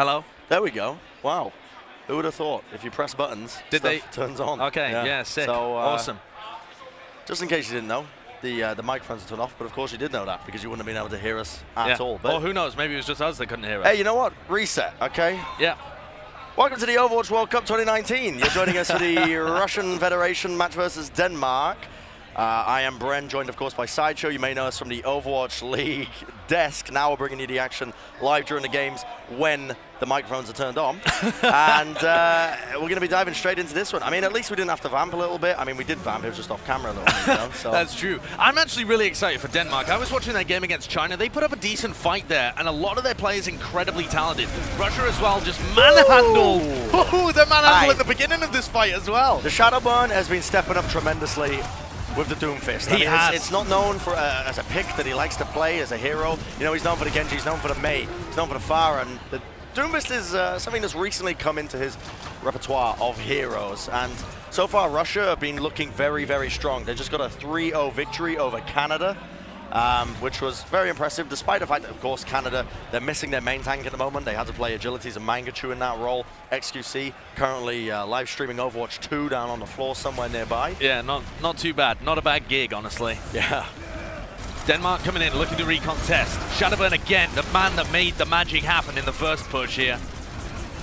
Hello? There we go. Wow. Who would have thought? If you press buttons, stuff turns on. Okay, yeah, sick. So, awesome. Just in case you didn't know, the microphones are turned off, but of course you did know that because you wouldn't have been able to hear us at all. But or who knows, maybe it was just us that couldn't hear us. Hey, you know what? Reset, okay? Yeah. Welcome to the Overwatch World Cup 2019. You're joining us for the Russian Federation match versus Denmark. I am Bren, joined of course by Sideshow. You may know us from the Overwatch League desk. Now we're bringing you the action live during the games when the microphones are turned on. And we're going to be diving straight into this one. I mean, at least we didn't have to vamp a little bit. I mean, we did vamp, it was just off camera a little bit, you know, so. That's true. I'm actually really excited for Denmark. I was watching that game against China. They put up a decent fight there, and a lot of their players incredibly talented. Russia as well, just manhandled. Ooh, they're manhandled at the beginning of this fight as well. The Shadowburn has been stepping up tremendously with the Doomfist. I mean, it's not known for as a pick that he likes to play as a hero. You know, he's known for the Genji, he's known for the Mei, he's known for the Pharah, and the Doomfist is something that's recently come into his repertoire of heroes. And so far, Russia have been looking very, very strong. They just got a 3-0 victory over Canada, which was very impressive, despite the fact that, of course, Canada, they're missing their main tank at the moment. They had to play Agilities and Mangachu in that role. XQC currently live streaming Overwatch 2 down on the floor somewhere nearby. Yeah, not too bad. Not a bad gig, honestly. Yeah. Denmark coming in, looking to recontest. Shadowburn again, the man that made the magic happen in the first push here.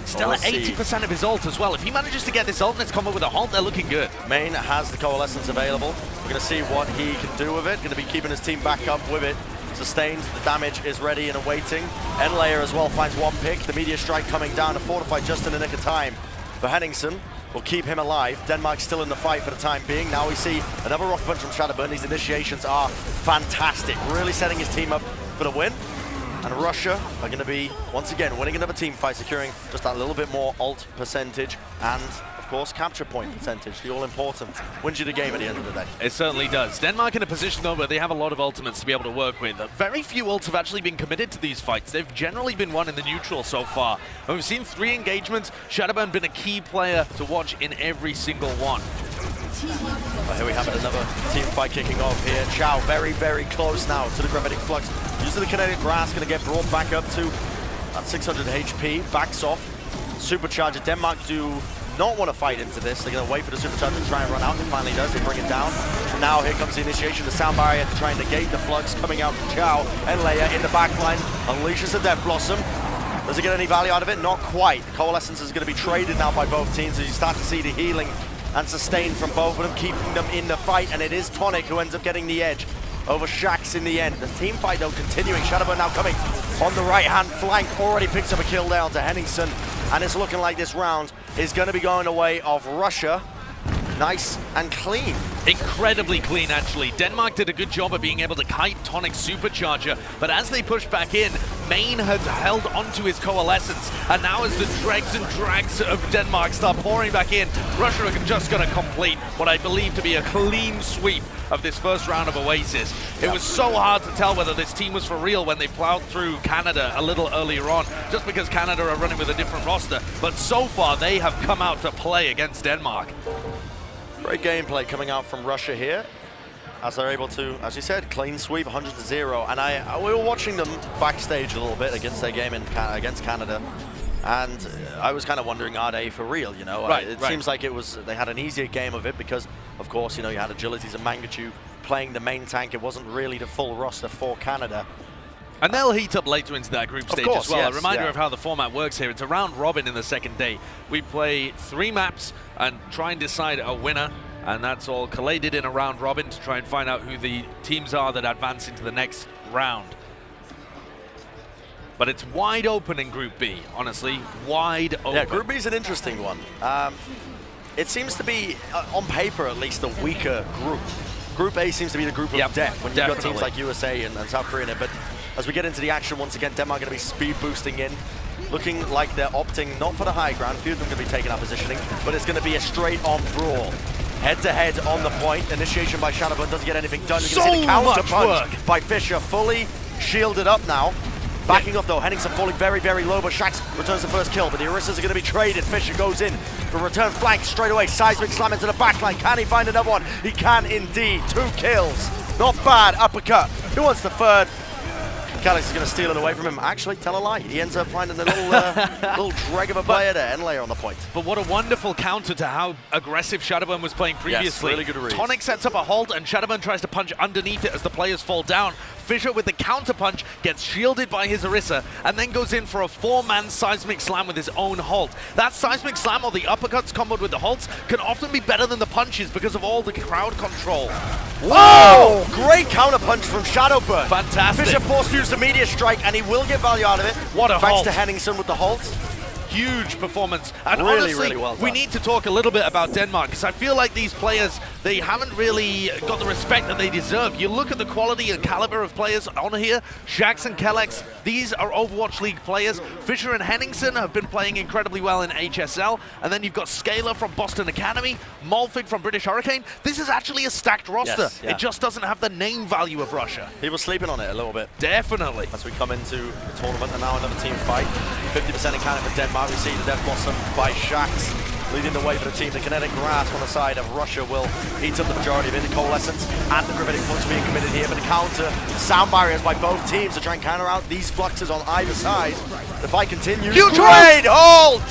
Still at 80% of his ult as well. If he manages to get this ult and it's come up with a halt, they're looking good. Main has the Coalescence available. We're going to see what he can do with it. Going to be keeping his team back up with it. Sustained, the damage is ready and awaiting. Enlayer as well finds one pick. The Meteor Strike coming down to fortify just in the nick of time for Henningsen. Will keep him alive. Denmark still in the fight for the time being. Now we see another rocket punch from Shadowburn. These initiations are fantastic. Really setting his team up for the win. And Russia are going to be, once again, winning another team fight, securing just that little bit more ult percentage and, of course, capture point percentage, the all-important. Wins you the game at the end of the day. It certainly does. Denmark in a position, though, where they have a lot of ultimates to be able to work with. Very few ults have actually been committed to these fights. They've generally been won in the neutral so far. And we've seen 3 engagements. Shadowburn been a key player to watch in every single one. Well, here we have it, another team fight kicking off here. Chow very, very close now to the Gravitic Flux. Using the Kinetic Grass, going to get brought back up to that 600 HP. Backs off. Supercharger. Denmark do not want to fight into this. They're going to wait for the Supercharger to try and run out. It finally does. They bring it down. And now here comes the initiation. The Sound Barrier to try and negate the Flux coming out from Chow. And Leia in the backline unleashes the Death Blossom. Does it get any value out of it? Not quite. Coalescence is going to be traded now by both teams as you start to see the healing and sustain from both of them, keeping them in the fight, and it is Tonic who ends up getting the edge over Shax in the end. The team fight, though, continuing. Shadowburn now coming on the right-hand flank, already picks up a kill down to Henningsen, and it's looking like this round is going to be going the way of Russia. Nice and clean. Incredibly clean, actually. Denmark did a good job of being able to kite Tonic's Supercharger, but as they pushed back in, Main had held onto his Coalescence, and now as the dregs and drags of Denmark start pouring back in, Russia are just going to complete what I believe to be a clean sweep of this first round of Oasis. It was so hard to tell whether this team was for real when they plowed through Canada a little earlier on, just because Canada are running with a different roster, but so far they have come out to play against Denmark. Great gameplay coming out from Russia here, as they're able to, as you said, clean sweep 100-0. And we were watching them backstage a little bit against their game against Canada, and I was kind of wondering, are they for real? You know, it seems like they had an easier game of it because, of course, you know, you had Agilities and Mangachu playing the main tank. It wasn't really the full roster for Canada. And they'll heat up later into that group stage as well. Yes, a reminder of how the format works here. It's a round robin in the second day. We play 3 maps and try and decide a winner. And that's all collated in a round robin to try and find out who the teams are that advance into the next round. But it's wide open in Group B, honestly. Wide open. Yeah, Group B is an interesting one. It seems to be, on paper at least, a weaker group. Group A seems to be the group of death when you've got teams like USA and South Korea in it. But as we get into the action, once again, Denmark going to be speed boosting in. Looking like they're opting not for the high ground. A few of them going to be taking our positioning, but it's going to be a straight-on brawl. Head-to-head on the point. Initiation by Shadowburn doesn't get anything done. You can see the counter punch by Fisher, fully shielded up now. Backing up though, Henningsen falling very, very low, but Shax returns the first kill, but the Orissas are going to be traded. Fisher goes in for return flank straight away. Seismic slam into the backline. Can he find another one? He can indeed. 2 kills. Not bad. Uppercut. Who wants the third? Calyx is going to steal it away from him. Actually, tell a lie. He ends up finding a little, little drag of a player there, and Layer on the point. But what a wonderful counter to how aggressive Shadowburn was playing previously. Yes, really good read. Tonic sets up a hold, and Shadowburn tries to punch underneath it as the players fall down. Fisher with the counter punch gets shielded by his Orisa, and then goes in for a 4-man seismic slam with his own halt. That seismic slam or the uppercuts comboed with the halts can often be better than the punches because of all the crowd control. Whoa! Great counter punch from Shadowburn. Fantastic. Fisher forced to use the meteor strike, and he will get value out of it. What a Thanks halt. to Henningsen with the halt. Huge performance. And Really, honestly, really well done. we need to talk a little bit about Denmark, because I feel like these players, they haven't really got the respect that they deserve. You look at the quality and caliber of players on here, Shax and Kellex, these are Overwatch League players. Fisher and Henningsen have been playing incredibly well in HSL, and then you've got Scalar from Boston Academy, Molfig from British Hurricane. This is actually a stacked roster. Yes, yeah. It just doesn't have the name value of Russia. People sleeping on it a little bit. Definitely. As we come into the tournament, and now another team fight. 50% encounter for Denmark. We see the Death Blossom by Shax leading the way for the team. The Kinetic Grasp on the side of Russia will eat up the majority of it. The Coalescence and the Gravitic Flux being committed here, but the counter sound barriers by both teams to try and counter out these fluxes on either side. The fight continues. Huge Great hold!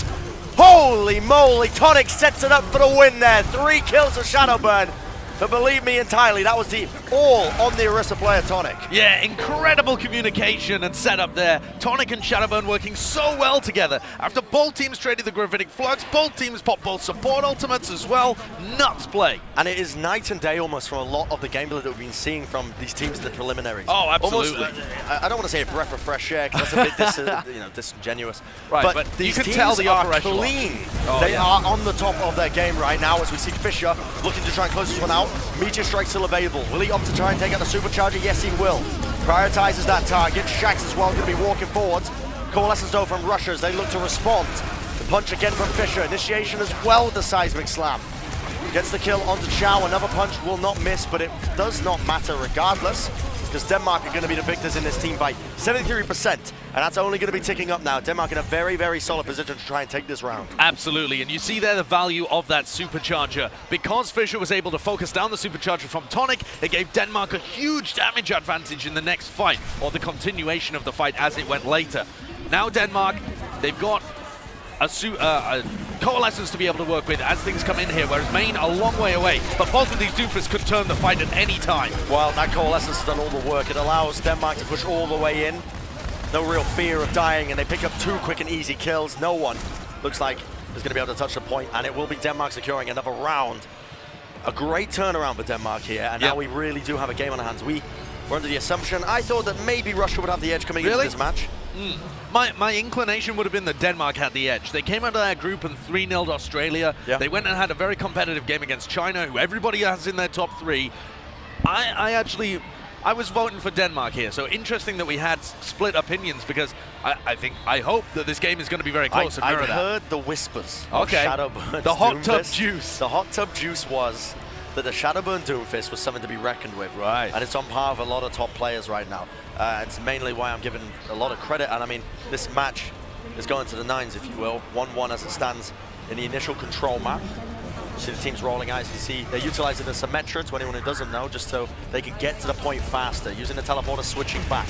Holy moly, Tonic sets it up for the win there. 3 kills for Shadowburn. But believe me entirely, that was all on the Orisa player, Tonic. Yeah, incredible communication and setup there. Tonic and Shadowburn working so well together. After both teams traded the Gravitic Flux, both teams popped both support ultimates as well. Nuts play. And it is night and day almost from a lot of the gameplay that we've been seeing from these teams in the preliminaries. Oh, absolutely. Almost, I don't want to say a breath of fresh air, because that's a bit disingenuous. Right, but you these can teams tell the are upper echelon. clean. Oh, They yeah. are on the top of their game right now as we see Fisher looking to try and close this one out. Meteor Strike still available. Will he opt to try and take out the Supercharger? Yes, he will. Prioritizes that target. Shax as well going to be walking forwards. Coalescence though from Russia as they look to respond. The punch again from Fisher. Initiation as well with the Seismic Slam. Gets the kill onto Chow. Another punch will not miss, but it does not matter regardless, because Denmark are going to be the victors in this team by 73%, and that's only going to be ticking up now. Denmark in a very, very solid position to try and take this round. Absolutely, and you see there the value of that Supercharger. Because Fisher was able to focus down the Supercharger from Tonic, it gave Denmark a huge damage advantage in the next fight, or the continuation of the fight as it went later. Now Denmark, they've got a Coalescence to be able to work with as things come in here, whereas Maine a long way away. But both of these Doomfists could turn the fight at any time. Well, that Coalescence has done all the work. It allows Denmark to push all the way in. No real fear of dying, and they pick up 2 quick and easy kills. No one looks like is going to be able to touch the point, and it will be Denmark securing another round. A great turnaround for Denmark here, and now we really do have a game on our hands. We were under the assumption, I thought that maybe Russia would have the edge coming into this match. My inclination would have been that Denmark had the edge. They came out of that group and 3-0'd Australia. Yeah. They went and had a very competitive game against China, who everybody has in their top 3. I was voting for Denmark here, so interesting that we had split opinions, because I hope that this game is going to be very close. I heard the whispers of Shadowburn's the hot tub Doomfist. juice. The hot tub juice was that the Shadowburn Doomfist was something to be reckoned with. Right. And it's on par with a lot of top players right now. It's mainly why I'm giving a lot of credit. And I mean, this match is going to the 9s, if you will. 1-1 as it stands in the initial control map. You see the teams rolling out. You see they're utilizing the Symmetra, to anyone who doesn't know, just so they can get to the point faster. Using the teleporter, switching back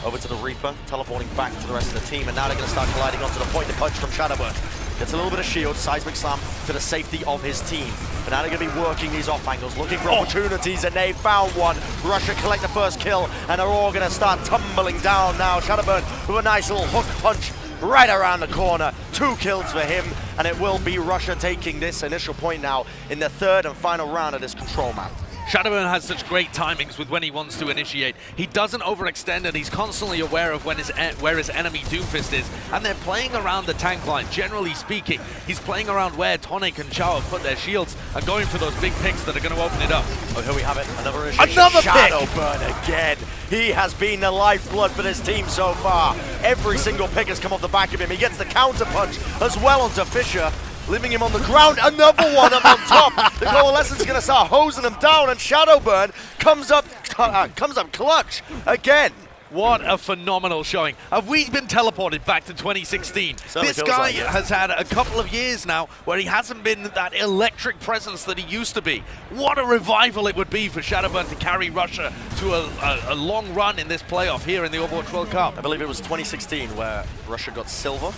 over to the Reaper, teleporting back to the rest of the team. And now they're going to start colliding onto the point. The punch from Shadowburn. Gets a little bit of shield, Seismic Slam to the safety of his team. But now they're going to be working these off angles, looking for opportunities, and they found one. Russia collect the first kill, and they're all going to start tumbling down now. Shadowburn with a nice little hook punch right around the corner. 2 kills for him, and it will be Russia taking this initial point now in the 3rd and final round of this control map. Shadowburn has such great timings with when he wants to initiate. He doesn't overextend, and he's constantly aware of when where his enemy Doomfist is. And they're playing around the tank line, generally speaking. He's playing around where Tonic and Chow have put their shields and going for those big picks that are going to open it up. Oh, here we have it. Another initiation. Another pick! Shadowburn again. He has been the lifeblood for this team so far. Every single pick has come off the back of him. He gets the counter punch as well onto Fisher, leaving him on the ground. Another one up on top. The Coalescence is going to start hosing him down, and Shadowburn comes up clutch again. What a phenomenal showing. Have we been teleported back to 2016? This guy has had a couple of years now where he hasn't been that electric presence that he used to be. What a revival it would be for Shadowburn to carry Russia to a long run in this playoff here in the Overwatch World Cup. I believe it was 2016 where Russia got silver.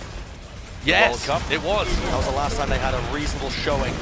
Yes, World Cup. it was. That was the last time they had a reasonable showing.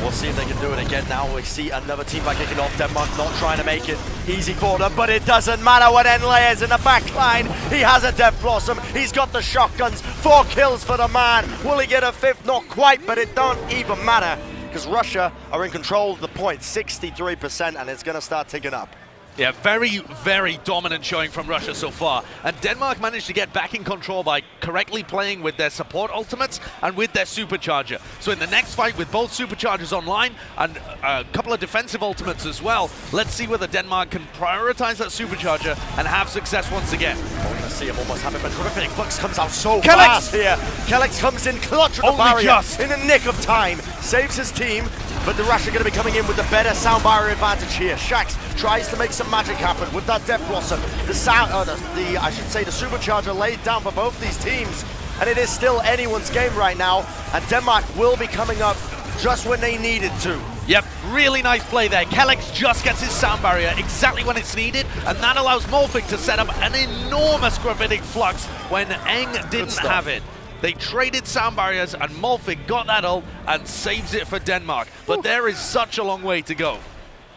We'll see if they can do it again now. We see another team by kicking off. Denmark not trying to make it easy for them, but it doesn't matter when Enlay is in the back line. He has a Death Blossom. He's got the shotguns. 4 kills for the man. Will he get a 5th? Not quite, but it don't even matter because Russia are in control of the point, 63%, and it's going to start ticking up. Yeah, very, very dominant showing from Russia so far. And Denmark managed to get back in control by correctly playing with their support ultimates and with their supercharger. So in the next fight with both superchargers online and a couple of defensive ultimates as well, let's see whether Denmark can prioritize that supercharger and have success once again. We're going to see him almost happen, but Terrific Flux comes out so fast here. Kellex comes in clutch with the barrier in the nick of time, saves his team, but the Rush are going to be coming in with the better sound barrier advantage here. Shax tries to make some magic happen with that Death Blossom. The supercharger laid down for both these teams, and it is still anyone's game right now, and Denmark will be coming up just when they needed to. Yep, really nice play there. Kellex just gets his sound barrier exactly when it's needed, and that allows Molfig to set up an enormous gravitic flux when Eng didn't have it. They traded sound barriers, and Molfig got that ult and saves it for Denmark. But there is such a long way to go.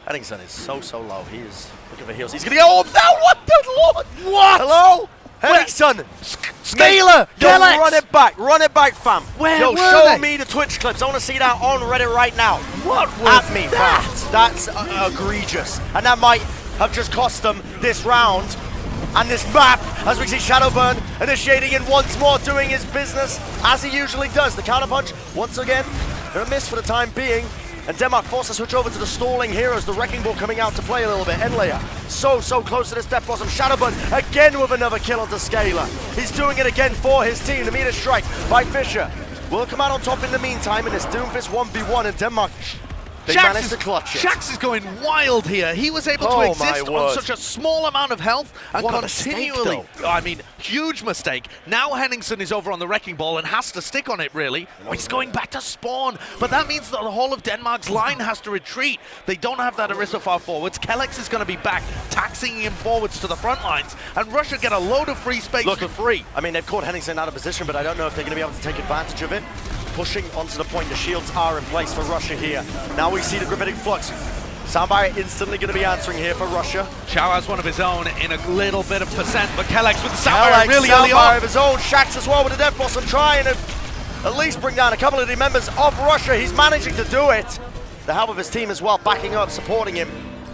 Henningsen is so low. He is looking for heals. He's going to get orbs now. What the lord? What? Hello? Henningsen. Scaler. Yo, run it back. Run it back, fam. Where were show they? me the Twitch clips. I want to see that on Reddit right now. What was At me, that? fam. That's egregious. And that might have just cost them this round. And this map, as we see Shadowburn initiating in once more, doing his business as he usually does. The counterpunch, once again, they're a miss for the time being. And Denmark forced to switch over to the stalling heroes. The Wrecking Ball coming out to play a little bit. Enlayer, so close to this Death Blossom. Shadowburn, again with another kill onto Scaler. He's doing it again for his team. The meter strike by Fisher will come out on top in the meantime in this Doomfist 1v1, and Denmark, they managed to clutch it. Shax is going wild here. He was able to exist on such a small amount of health and continually. I mean, huge mistake. Now Henningsen is over on the Wrecking Ball and has to stick on it, really. He's going back to spawn, but that means that the whole of Denmark's line has to retreat. They don't have that Orisa far forwards. Kellex is going to be back, taxing him forwards to the front lines, and Russia get a load of free space for free. I mean, they've caught Henningsen out of position, but I don't know if they're going to be able to take advantage of it. Pushing onto the point, the shields are in place for Russia here. Now we see the Gravitic Flux. Sound barrier instantly going to be answering here for Russia. Chow has one of his own in a little bit of percent, but Kellex with the sound barrier really early on. Of his own. Shax as well with the Death Blossom, trying to at least bring down a couple of the members of Russia. He's managing to do it. The help of his team as well, backing up, supporting him.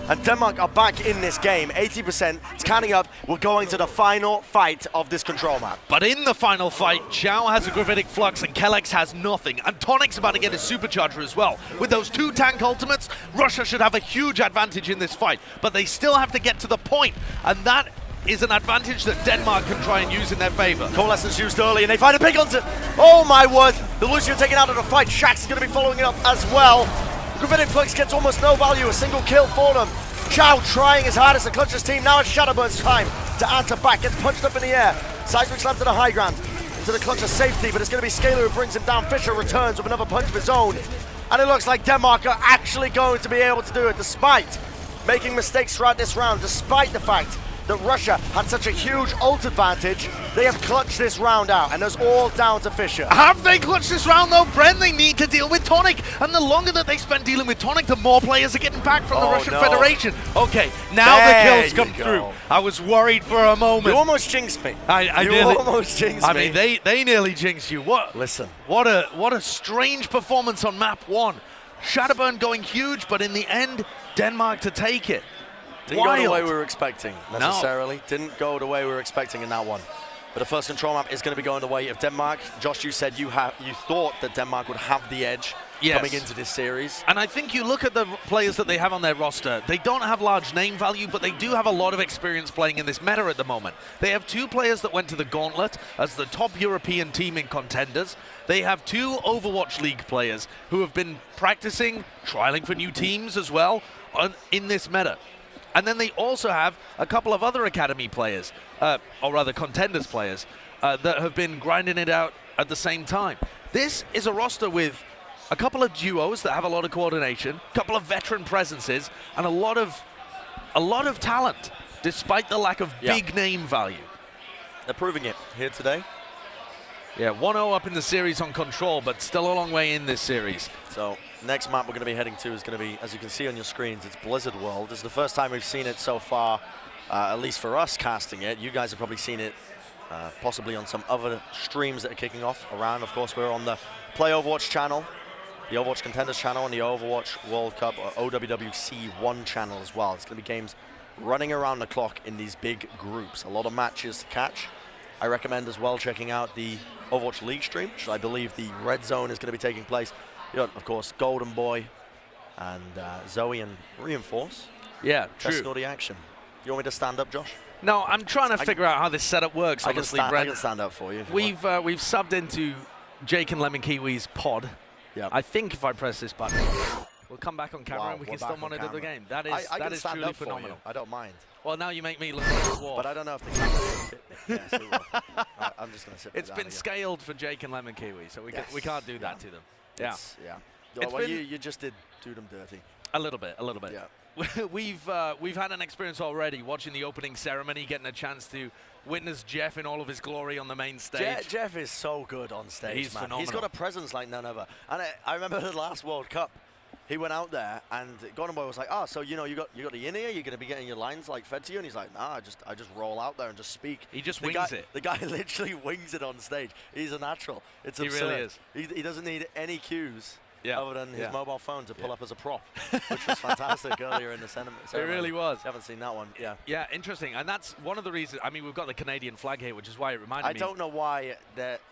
And Denmark are back in this game, 80%. It's counting up. We're going to the final fight of this control map. But in the final fight, Chow has a Gravitic Flux and Kellex has nothing. And Tonic's about to get his supercharger as well. With those 2 tank ultimates, Russia should have a huge advantage in this fight. But they still have to get to the point, and that is an advantage that Denmark can try and use in their favor. Coalescence used early, and they find a big onto. Oh my word! The Lucio taken out of the fight. Shax is going to be following it up as well. Gravitic Flux gets almost no value, a single kill for them. Chow trying his hardest to clutch his team. Now it's Shadowburn's time to answer back. Gets punched up in the air. Seismic slam to the high ground. Into the clutch of safety, but it's going to be Scaler who brings him down. Fisher returns with another punch of his own. And it looks like Denmark are actually going to be able to do it, despite making mistakes throughout this round, despite the fact that Russia had such a huge ult advantage. They have clutched this round out, and it's all down to Fisher. Have they clutched this round though, Bren? They need to deal with Tonic, and the longer that they spend dealing with Tonic, the more players are getting back from the Russian Federation. Okay, now the kills come through. I was worried for a moment. You almost jinxed me. You almost jinxed me. I mean, they nearly jinxed you. What? Listen. What a strange performance on map 1. Shadowburn going huge, but in the end, Denmark to take it. Didn't go the way we were expecting, necessarily. No. Didn't go the way we were expecting in that one. But the first control map is going to be going the way of Denmark. Josh, you said you thought that Denmark would have the edge coming into this series. And I think you look at the players that they have on their roster, they don't have large name value, but they do have a lot of experience playing in this meta at the moment. They have 2 players that went to the Gauntlet as the top European team in contenders. They have 2 Overwatch League players who have been practicing, trialing for new teams as well in this meta. And then they also have a couple of other Academy players, or rather Contenders players, that have been grinding it out at the same time. This is a roster with a couple of duos that have a lot of coordination, a couple of veteran presences, and a lot of talent, despite the lack of big name value. They're proving it here today. Yeah, 1-0 up in the series on Control, but still a long way in this series. So next map we're going to be heading to is going to be, as you can see on your screens, it's Blizzard World. This is the first time we've seen it so far, at least for us casting it. You guys have probably seen it possibly on some other streams that are kicking off around. Of course, we're on the Play Overwatch channel, the Overwatch Contenders channel, and the Overwatch World Cup, or OWWC1 channel as well. It's going to be games running around the clock in these big groups. A lot of matches to catch. I recommend as well checking out the Overwatch League stream, which I believe the Red Zone is going to be taking place. You know, of course, Golden Boy and Zoe and Reinforce. Yeah, true. Testing all the action. You want me to stand up, Josh? No, I'm trying to figure out how this setup works. I Honestly, can stand up for you. We've subbed into Jake and Lemon Kiwi's pod. Yeah. I think if I press this button, we'll come back on camera and we we're can still back on monitor the camera. game. That is I that can is stand truly up for phenomenal. you. I don't mind. Well, now you make me look like a dwarf. But I don't know if the camera will fit me. Yes, it will. I'm just going to sit It's down been here. scaled for Jake and Lemon Kiwi, so we can't do that to them. Yeah. Yeah. Well, you just did do them dirty. A little bit. Yeah. We've had an experience already watching the opening ceremony, getting a chance to witness Jeff in all of his glory on the main stage. Jeff is so good on stage, He's man. phenomenal. He's got a presence like none other. And I remember the last World Cup, he went out there and Golden Boy was like, "Oh, so you got the in here? You're going to be getting your lines like fed to you?" And he's like, "Nah, I just roll out there and just speak." He just wings it. The guy literally wings it on stage. He's a natural. It's He absurd. really is. He doesn't need any cues. Yeah. Other than his Yeah. mobile phone to pull up as a prop, which was fantastic earlier in the ceremony. It really was. You haven't seen that one, yeah. Yeah, interesting. And that's one of the reasons. I mean, we've got the Canadian flag here, which is why it reminded me. I don't know why.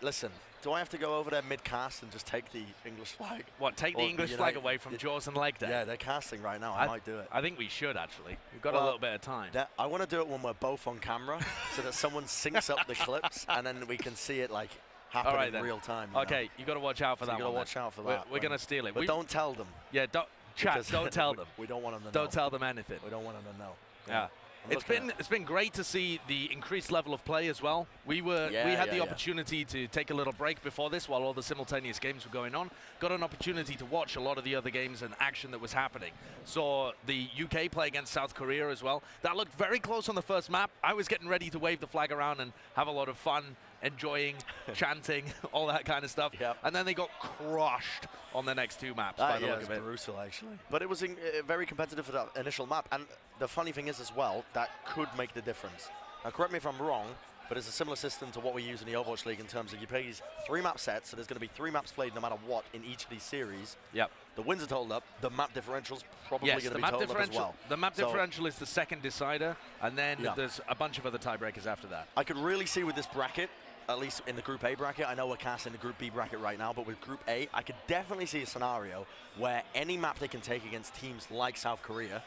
Listen, do I have to go over there mid-cast and just take the English flag? What, take the English flag away from Jaws and Leg Day? Yeah, they're casting right now. I might do it. I think we should, actually. We've got a little bit of time. I want to do it when we're both on camera so that someone syncs up the clips and then we can see it like happen in real time. Okay, you got to watch out for that one. You got to watch out for that. We're going to steal it. But don't tell them. Yeah, don't tell them. We don't want them to know. Don't tell them anything. We don't want them to know. Yeah. It's been great to see the increased level of play as well. We had the opportunity to take a little break before this while all the simultaneous games were going on. Got an opportunity to watch a lot of the other games and action that was happening. Saw the UK play against South Korea as well. That looked very close on the first map. I was getting ready to wave the flag around and have a lot of fun, enjoying, chanting, all that kind of stuff. Yep. And then they got crushed on the next two maps by the look of it. Brutal, actually. But it was very competitive for that initial map. And the funny thing is as well, that could make the difference. Now, correct me if I'm wrong, but it's a similar system to what we use in the Overwatch League in terms of you play these 3-map sets, so there's going to be 3 maps played no matter what in each of these series. Yep. The wins are totaled up. The map differential's probably going to be totaled up as well. The map differential is the second decider, and then there's a bunch of other tiebreakers after that. I could really see with this bracket, at least in the Group A bracket, I know we're casting the Group B bracket right now, but with Group A, I could definitely see a scenario where any map they can take against teams like South Korea,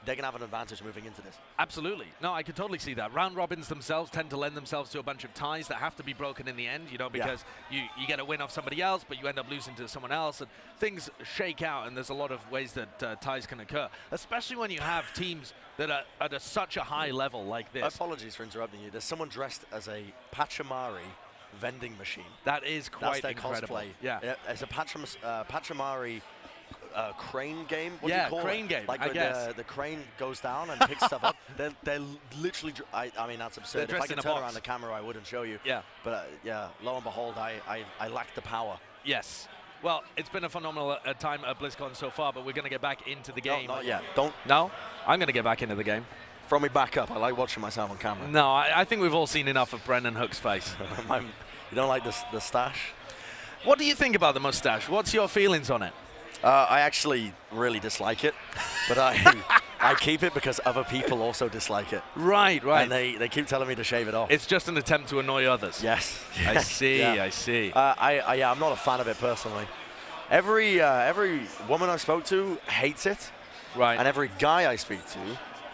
they're going to have an advantage moving into this. Absolutely. No, I could totally see that. Round robins themselves tend to lend themselves to a bunch of ties that have to be broken in the end, you know, because you get a win off somebody else, but you end up losing to someone else, and things shake out, and there's a lot of ways that ties can occur, especially when you have teams that are at such a high level like this. Apologies for interrupting you. There's someone dressed as a Pachamari vending machine. That is quite incredible. That's their cosplay. Yeah. It's a Pachamari crane game. What do you call crane it? game. Like I when guess the crane goes down and picks stuff up. They're literally. I mean, that's absurd. If I could turn around the camera, I wouldn't show you. Yeah. But lo and behold, I lack the power. Yes. Well, it's been a phenomenal time at BlizzCon so far, but we're going to get back into the game. No, not yet. Don't. No? I'm going to get back into the game. Throw me back up. I like watching myself on camera. No, I think we've all seen enough of Brendan Hook's face. You don't like the stash? What do you think about the mustache? What's your feelings on it? I actually really dislike it, but I keep it because other people also dislike it. Right. And they keep telling me to shave it off. It's just an attempt to annoy others. Yes. I see. Yeah. I see. I'm not a fan of it personally. Every woman I spoke to hates it. Right. And every guy I speak to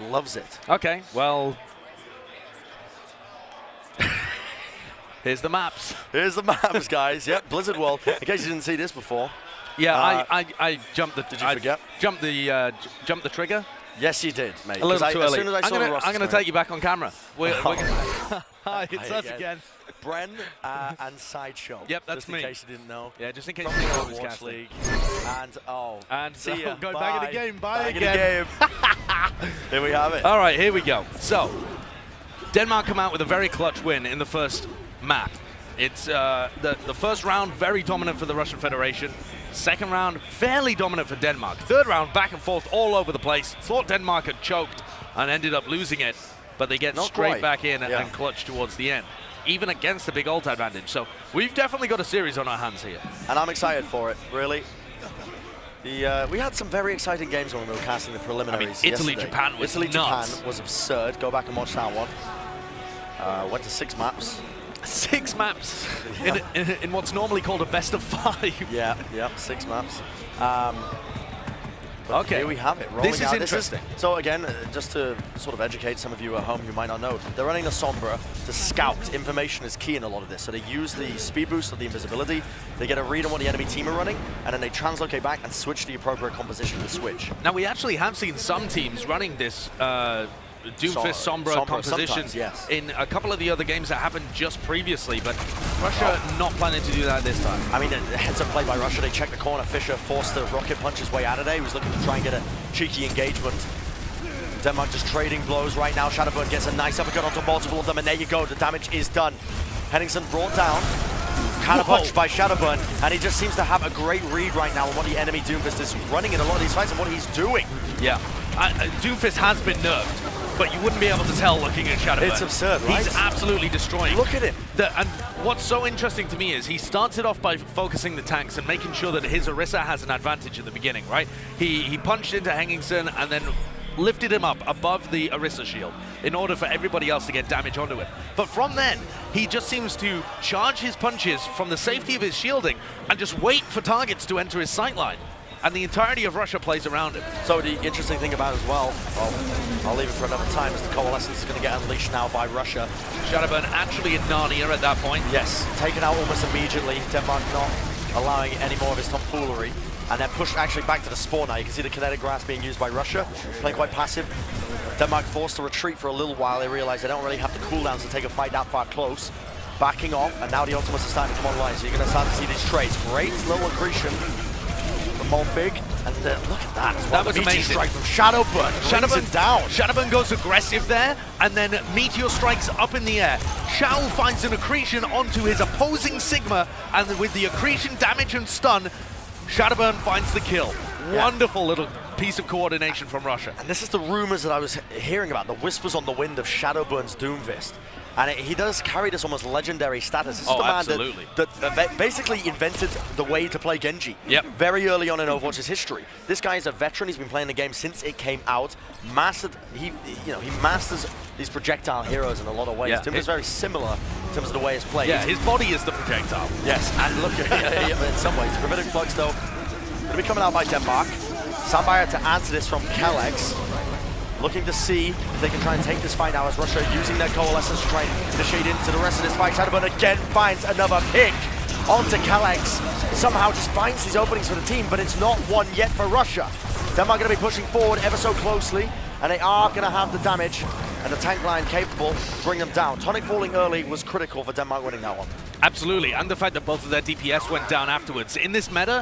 loves it. Okay. Well. Here's the maps. Here's the maps, guys. Yep, Blizzard World. In case you didn't see this before. Yeah, I jumped the. Did you forget? Jumped the trigger. Yes, you did, mate. A little too as early. soon as I saw the roster I'm going to take you back on camera. Hi, it's us again. Bren and Sideshow. Yep, that's just me. in case you didn't know. Yeah, just in case From you the didn't know Overwatch League. And see ya. Go Bye. back in the game. Bye back again. In the game. Here we have it. All right, here we go. So, Denmark come out with a very clutch win in the first map. It's the first round, very dominant for the Russian Federation. Second round, fairly dominant for Denmark. Third round, back and forth all over the place. Thought Denmark had choked and ended up losing it, but they get Not straight quite. back in Yeah. and clutch towards the end, even against the big ult advantage. So we've definitely got a series on our hands here. And I'm excited for it, really. We had some very exciting games when we were casting the preliminaries. Italy, yesterday. Japan was Italy, nuts. Japan was absurd. Go back and watch that one. Went to 6 maps. 6 maps in what's normally called a best of 5. Yeah, 6 maps. Okay, here we have it. This is out. interesting. So again, just to sort of educate some of you at home who might not know, they're running a Sombra to scout. Information is key in a lot of this. So they use the speed boost or the invisibility. They get a read on what the enemy team are running, and then they translocate back and switch the appropriate composition to switch. Now we actually have seen some teams running this Doomfist Sombra composition yes. in a couple of the other games that happened just previously, but Russia not planning to do that this time. I mean, heads up play by Russia. They check the corner. Fischer forced to rocket punch his way out of there. He was looking to try and get a cheeky engagement. Denmark just trading blows right now. Shadowburn gets a nice uppercut onto multiple of them, and there you go. The damage is done. Henningsen brought down. Counterpunched by Shadowburn, and he just seems to have a great read right now on what the enemy Doomfist is running in a lot of these fights and what he's doing. Yeah, Doomfist has been nerfed, but you wouldn't be able to tell looking at Shadowburn. It's absurd, right? He's absolutely destroying. Look at him. And what's so interesting to me is he starts it off by focusing the tanks and making sure that his Orisa has an advantage in the beginning, right? He punched into Henningsen and then lifted him up above the Orisa shield in order for everybody else to get damage onto him. But from then, he just seems to charge his punches from the safety of his shielding and just wait for targets to enter his sightline. And the entirety of Russia plays around him. So the interesting thing about it as well, I'll leave it for another time, is the Coalescence is going to get unleashed now by Russia. Shadowburn actually in Narnia at that point. Yes, taken out almost immediately. Denmark not allowing any more of his tomfoolery. And then pushed actually back to the spawn now. You can see the kinetic grass being used by Russia, playing quite passive. Denmark forced to retreat for a little while. They realize they don't really have the cooldowns to take a fight that far close. Backing off, and now the ultimates are starting to come online. So you're going to start to see these trades. Great little accretion from Molfig. And look at that. That was amazing. Strike from Shadowburn. Shadowburn down. Shadowburn goes aggressive there, and then Meteor strikes up in the air. Shao finds an accretion onto his opposing Sigma, and with the accretion, damage, and stun, Shadowburn finds the kill. Yeah. Wonderful little piece of coordination from Russia. And this is the rumors that I was hearing about, the whispers on the wind of Shadowburn's Doomfist. And he does carry this almost legendary status. This is the man absolutely. that basically invented the way to play Genji. Yep. Very early on in Overwatch's history. This guy is a veteran. He's been playing the game since it came out. Mastered, he masters these projectile heroes in a lot of ways. Yeah. Doom is very similar in terms of the way it's played. Yeah, his body is the projectile. Yes, and look at in some ways. Gravitic Flux, though, going to be coming out by Denmark. Sambayer to answer this from Kalex. Looking to see if they can try and take this fight now as Russia using their Coalescence to try and initiate into the rest of this fight. Shadowburn again finds another pick onto Kalex. Somehow just finds these openings for the team, but it's not one yet for Russia. Denmark going to be pushing forward ever so closely, and they are going to have the damage and the tank line capable to bring them down. Tonic falling early was critical for Denmark winning that one. Absolutely, and the fact that both of their DPS went down afterwards. In this meta,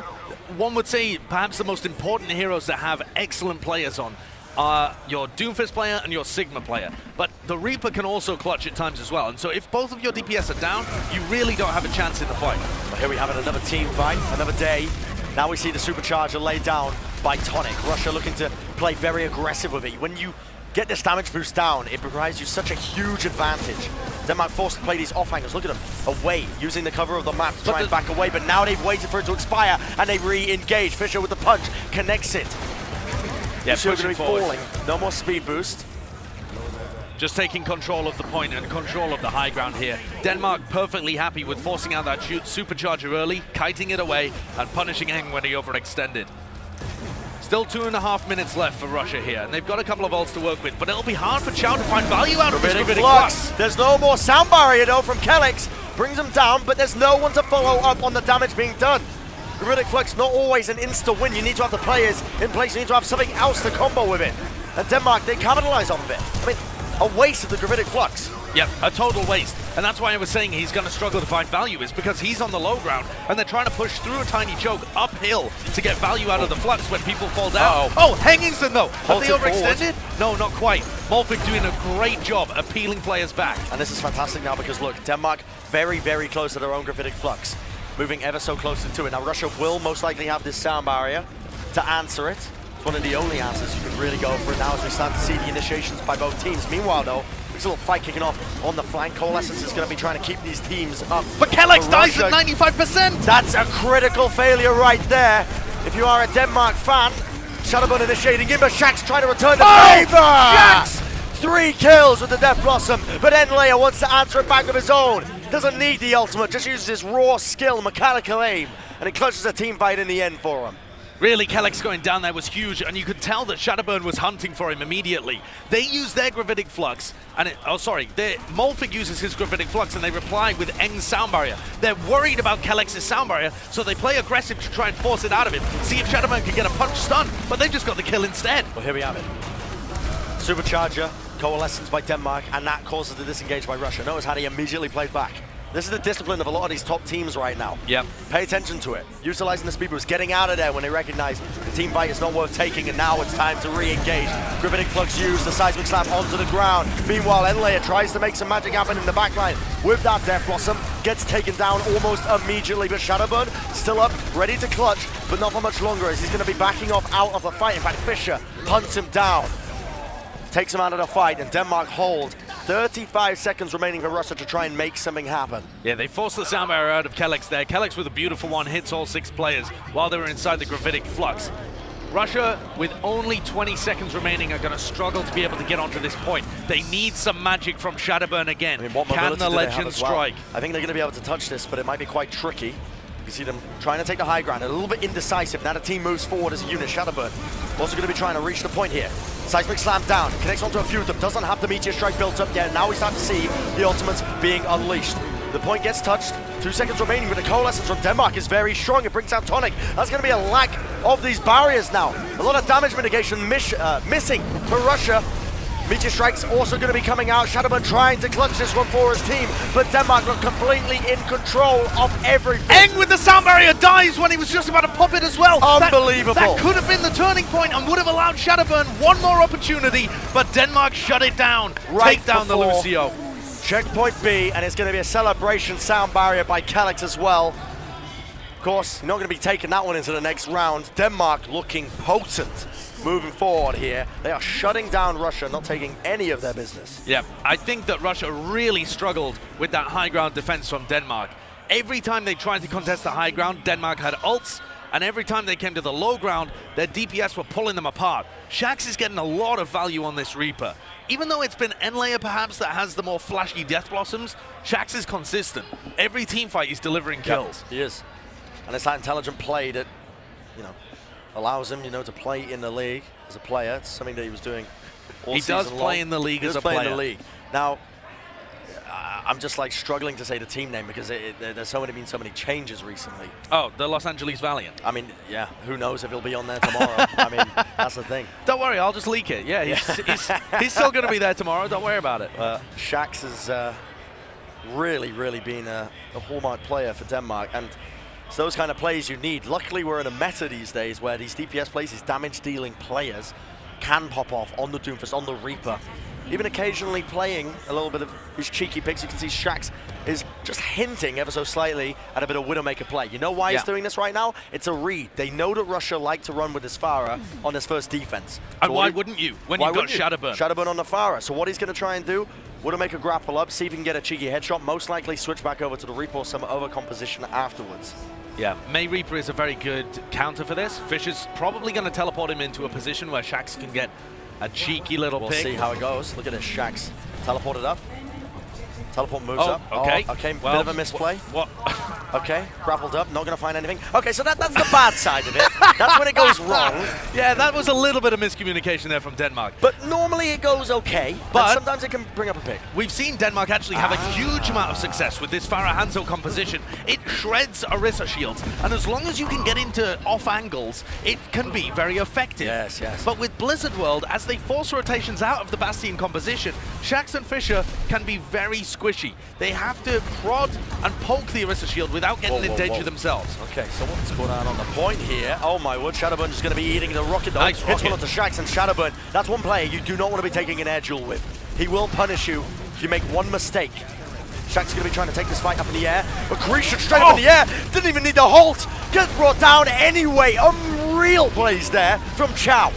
one would say perhaps the most important heroes that have excellent players on are your Doomfist player and your Sigma player. But the Reaper can also clutch at times as well. And so if both of your DPS are down, you really don't have a chance in the fight. Well, here we have it, another team fight, another day. Now we see the Supercharger laid down by Tonic. Russia looking to play very aggressive with it. When you get this damage boost down, it provides you such a huge advantage. Denmark forced to play these off-angles. Look at them, away, using the cover of the map to try and back away. But now they've waited for it to expire, and they re-engage. Fischer with the punch, connects it. Yeah, Fischer pushing going to be forward. falling. No more speed boost. Just taking control of the point and control of the high ground here. Denmark perfectly happy with forcing out that supercharger early, kiting it away, and punishing Heng when he overextended. Still 2.5 minutes left for Russia here, and they've got a couple of ults to work with, but it'll be hard for Chow to find value out of this Gravitic Flux. There's no more sound barrier though from Kalex. Brings him down, but there's no one to follow up on the damage being done. Gravitic Flux not always an insta win. You need to have the players in place. You need to have something else to combo with it. and Denmark, they capitalize off of it. I mean, a waste of the Gravitic Flux. Yep, a total waste. And that's why I was saying he's going to struggle to find value, is because he's on the low ground and they're trying to push through a tiny choke uphill to get value out of the Flux when people fall down. Oh, Henningsen though! Have they overextended? No, not quite. Molfig doing a great job of peeling players back. And this is fantastic now because look, Denmark very, very close to their own Gravitic Flux. Moving ever so close to it. Now Russia will most likely have this sound barrier to answer it. It's one of the only answers you can really go for it now as we start to see the initiations by both teams. Meanwhile though, there's a little fight kicking off on the flank. Coalescence is going to be trying to keep these teams up. But Kellex dies at 95%! That's a critical failure right there. If you are a Denmark fan, Shadowburn initiating in, but Shax trying to return the favor! Shax! 3 kills with the Death Blossom, but Enlayer wants to answer it back of his own. Doesn't need the ultimate, just uses his raw skill, mechanical aim, and it clutches a team fight in the end for him. Really, Kellex going down there was huge, and you could tell that Shadowburn was hunting for him immediately. They use their Gravitic Flux, and Molfig uses his Gravitic Flux, and they reply with Eng's Sound Barrier. They're worried about Kellex's Sound Barrier, so they play aggressive to try and force it out of him, see if Shadowburn can get a punch stun, but they just got the kill instead. Well, here we have it. Supercharger, Coalescence by Denmark, and that causes the disengage by Russia. Notice how he immediately played back. This is the discipline of a lot of these top teams right now. Yep. Pay attention to it. Utilizing the speed boost, getting out of there when they recognize the team fight is not worth taking, and now it's time to re-engage. Gravitic Flux used, the seismic slap onto the ground. Meanwhile, Enlayer tries to make some magic happen in the backline with that Death Blossom. Gets taken down almost immediately, but Shadowburn still up, ready to clutch, but not for much longer as he's going to be backing off out of the fight. In fact, Fisher hunts him down. Takes him out of the fight, and Denmark hold. 35 seconds remaining for Russia to try and make something happen. Yeah, they forced the sound barrier out of Kellex there. Kellex with a beautiful one hits all 6 players while they were inside the Gravitic Flux. Russia, with only 20 seconds remaining, are going to struggle to be able to get onto this point. They need some magic from Shadowburn again. I mean, what Can the Legend strike? I think they're going to be able to touch this, but it might be quite tricky. You see them trying to take the high ground, a little bit indecisive. Now the team moves forward as a unit. Shadowburn also going to be trying to reach the point here. Seismic Slam down, connects onto a few of them, doesn't have the Meteor Strike built up yet. Now we start to see the ultimates being unleashed. The point gets touched, 2 seconds remaining, but the Coalescence from Denmark is very strong. It brings out Tonic. That's going to be a lack of these barriers now. A lot of damage mitigation missing for Russia. Meteor Strike's also going to be coming out. Shadowburn trying to clutch this one for his team, but Denmark are completely in control of everything. Eng with the sound barrier dies when he was just about to pop it as well. Unbelievable. That could have been the turning point and would have allowed Shadowburn one more opportunity, but Denmark shut it down. Right Take down the Lucio. Checkpoint B, and it's going to be a celebration sound barrier by Kellex as well. Of course, you're not going to be taking that one into the next round. Denmark looking potent. Moving forward here, they are shutting down Russia, not taking any of their business. Yeah, I think that Russia really struggled with that high ground defense from Denmark. Every time they tried to contest the high ground, Denmark had ults, and every time they came to the low ground, their DPS were pulling them apart. Shax is getting a lot of value on this Reaper. Even though it's been Enlayer perhaps that has the more flashy Death Blossoms, Shax is consistent. Every team fight he's delivering kills. He is. And it's that intelligent play that, allows him, to play in the league as a player. It's something that he was doing all season long. He does play in the league as a player. He does play in the league. Now, I'm just struggling to say the team name because there's been so many changes recently. Oh, the Los Angeles Valiant. I mean, yeah, who knows if he'll be on there tomorrow. I mean, that's the thing. Don't worry, I'll just leak it. Yeah, he's still going to be there tomorrow. Don't worry about it. Shax has really, really been a hallmark player for Denmark. And it's those kind of plays you need. Luckily, we're in a meta these days where these DPS plays, these damage-dealing players, can pop off on the Doomfist, on the Reaper. Even occasionally playing a little bit of his cheeky picks. You can see Shax is just hinting ever so slightly at a bit of Widowmaker play. You know why he's doing this right now? It's a read. They know that Russia like to run with this Pharah on his first defense. And why wouldn't you when you've got Shadowburn? Shadowburn on the Pharah. So what he's going to try and do, Widowmaker grapple up, see if he can get a cheeky headshot, most likely switch back over to the Reaper or some other composition afterwards. Yeah, May Reaper is a very good counter for this. Fisher's probably going to teleport him into a position where Shax can get a cheeky little pick. We'll see how it goes. Look at this, Shax teleported up. Teleport moves up. Okay. Okay, well, bit of a misplay. What? Okay, grappled up, not going to find anything. Okay, so that's the bad side of it. That's when it goes wrong. Yeah, that was a little bit of miscommunication there from Denmark. But normally it goes okay, but sometimes it can bring up a pick. We've seen Denmark actually have a huge amount of success with this Farah Hanzo composition. It shreds Orisa shields, and as long as you can get into off angles, it can be very effective. Yes, yes. But with Blizzard World, as they force rotations out of the Bastion composition, Shaxx and Fisher can be very squishy. They have to prod and poke the Orisa shield without getting in danger themselves. Okay, so what's going on the point here? Oh my word, Shadowburn is going to be eating the rocket. Nice Hits rocket. one onto Shaxx, and Shadowburn, that's one player you do not want to be taking an air duel with. He will punish you if you make one mistake. Shaxx is going to be trying to take this fight up in the air. Accretion straight up in the air. Didn't even need the halt. Gets brought down anyway. Unreal plays there from Chow.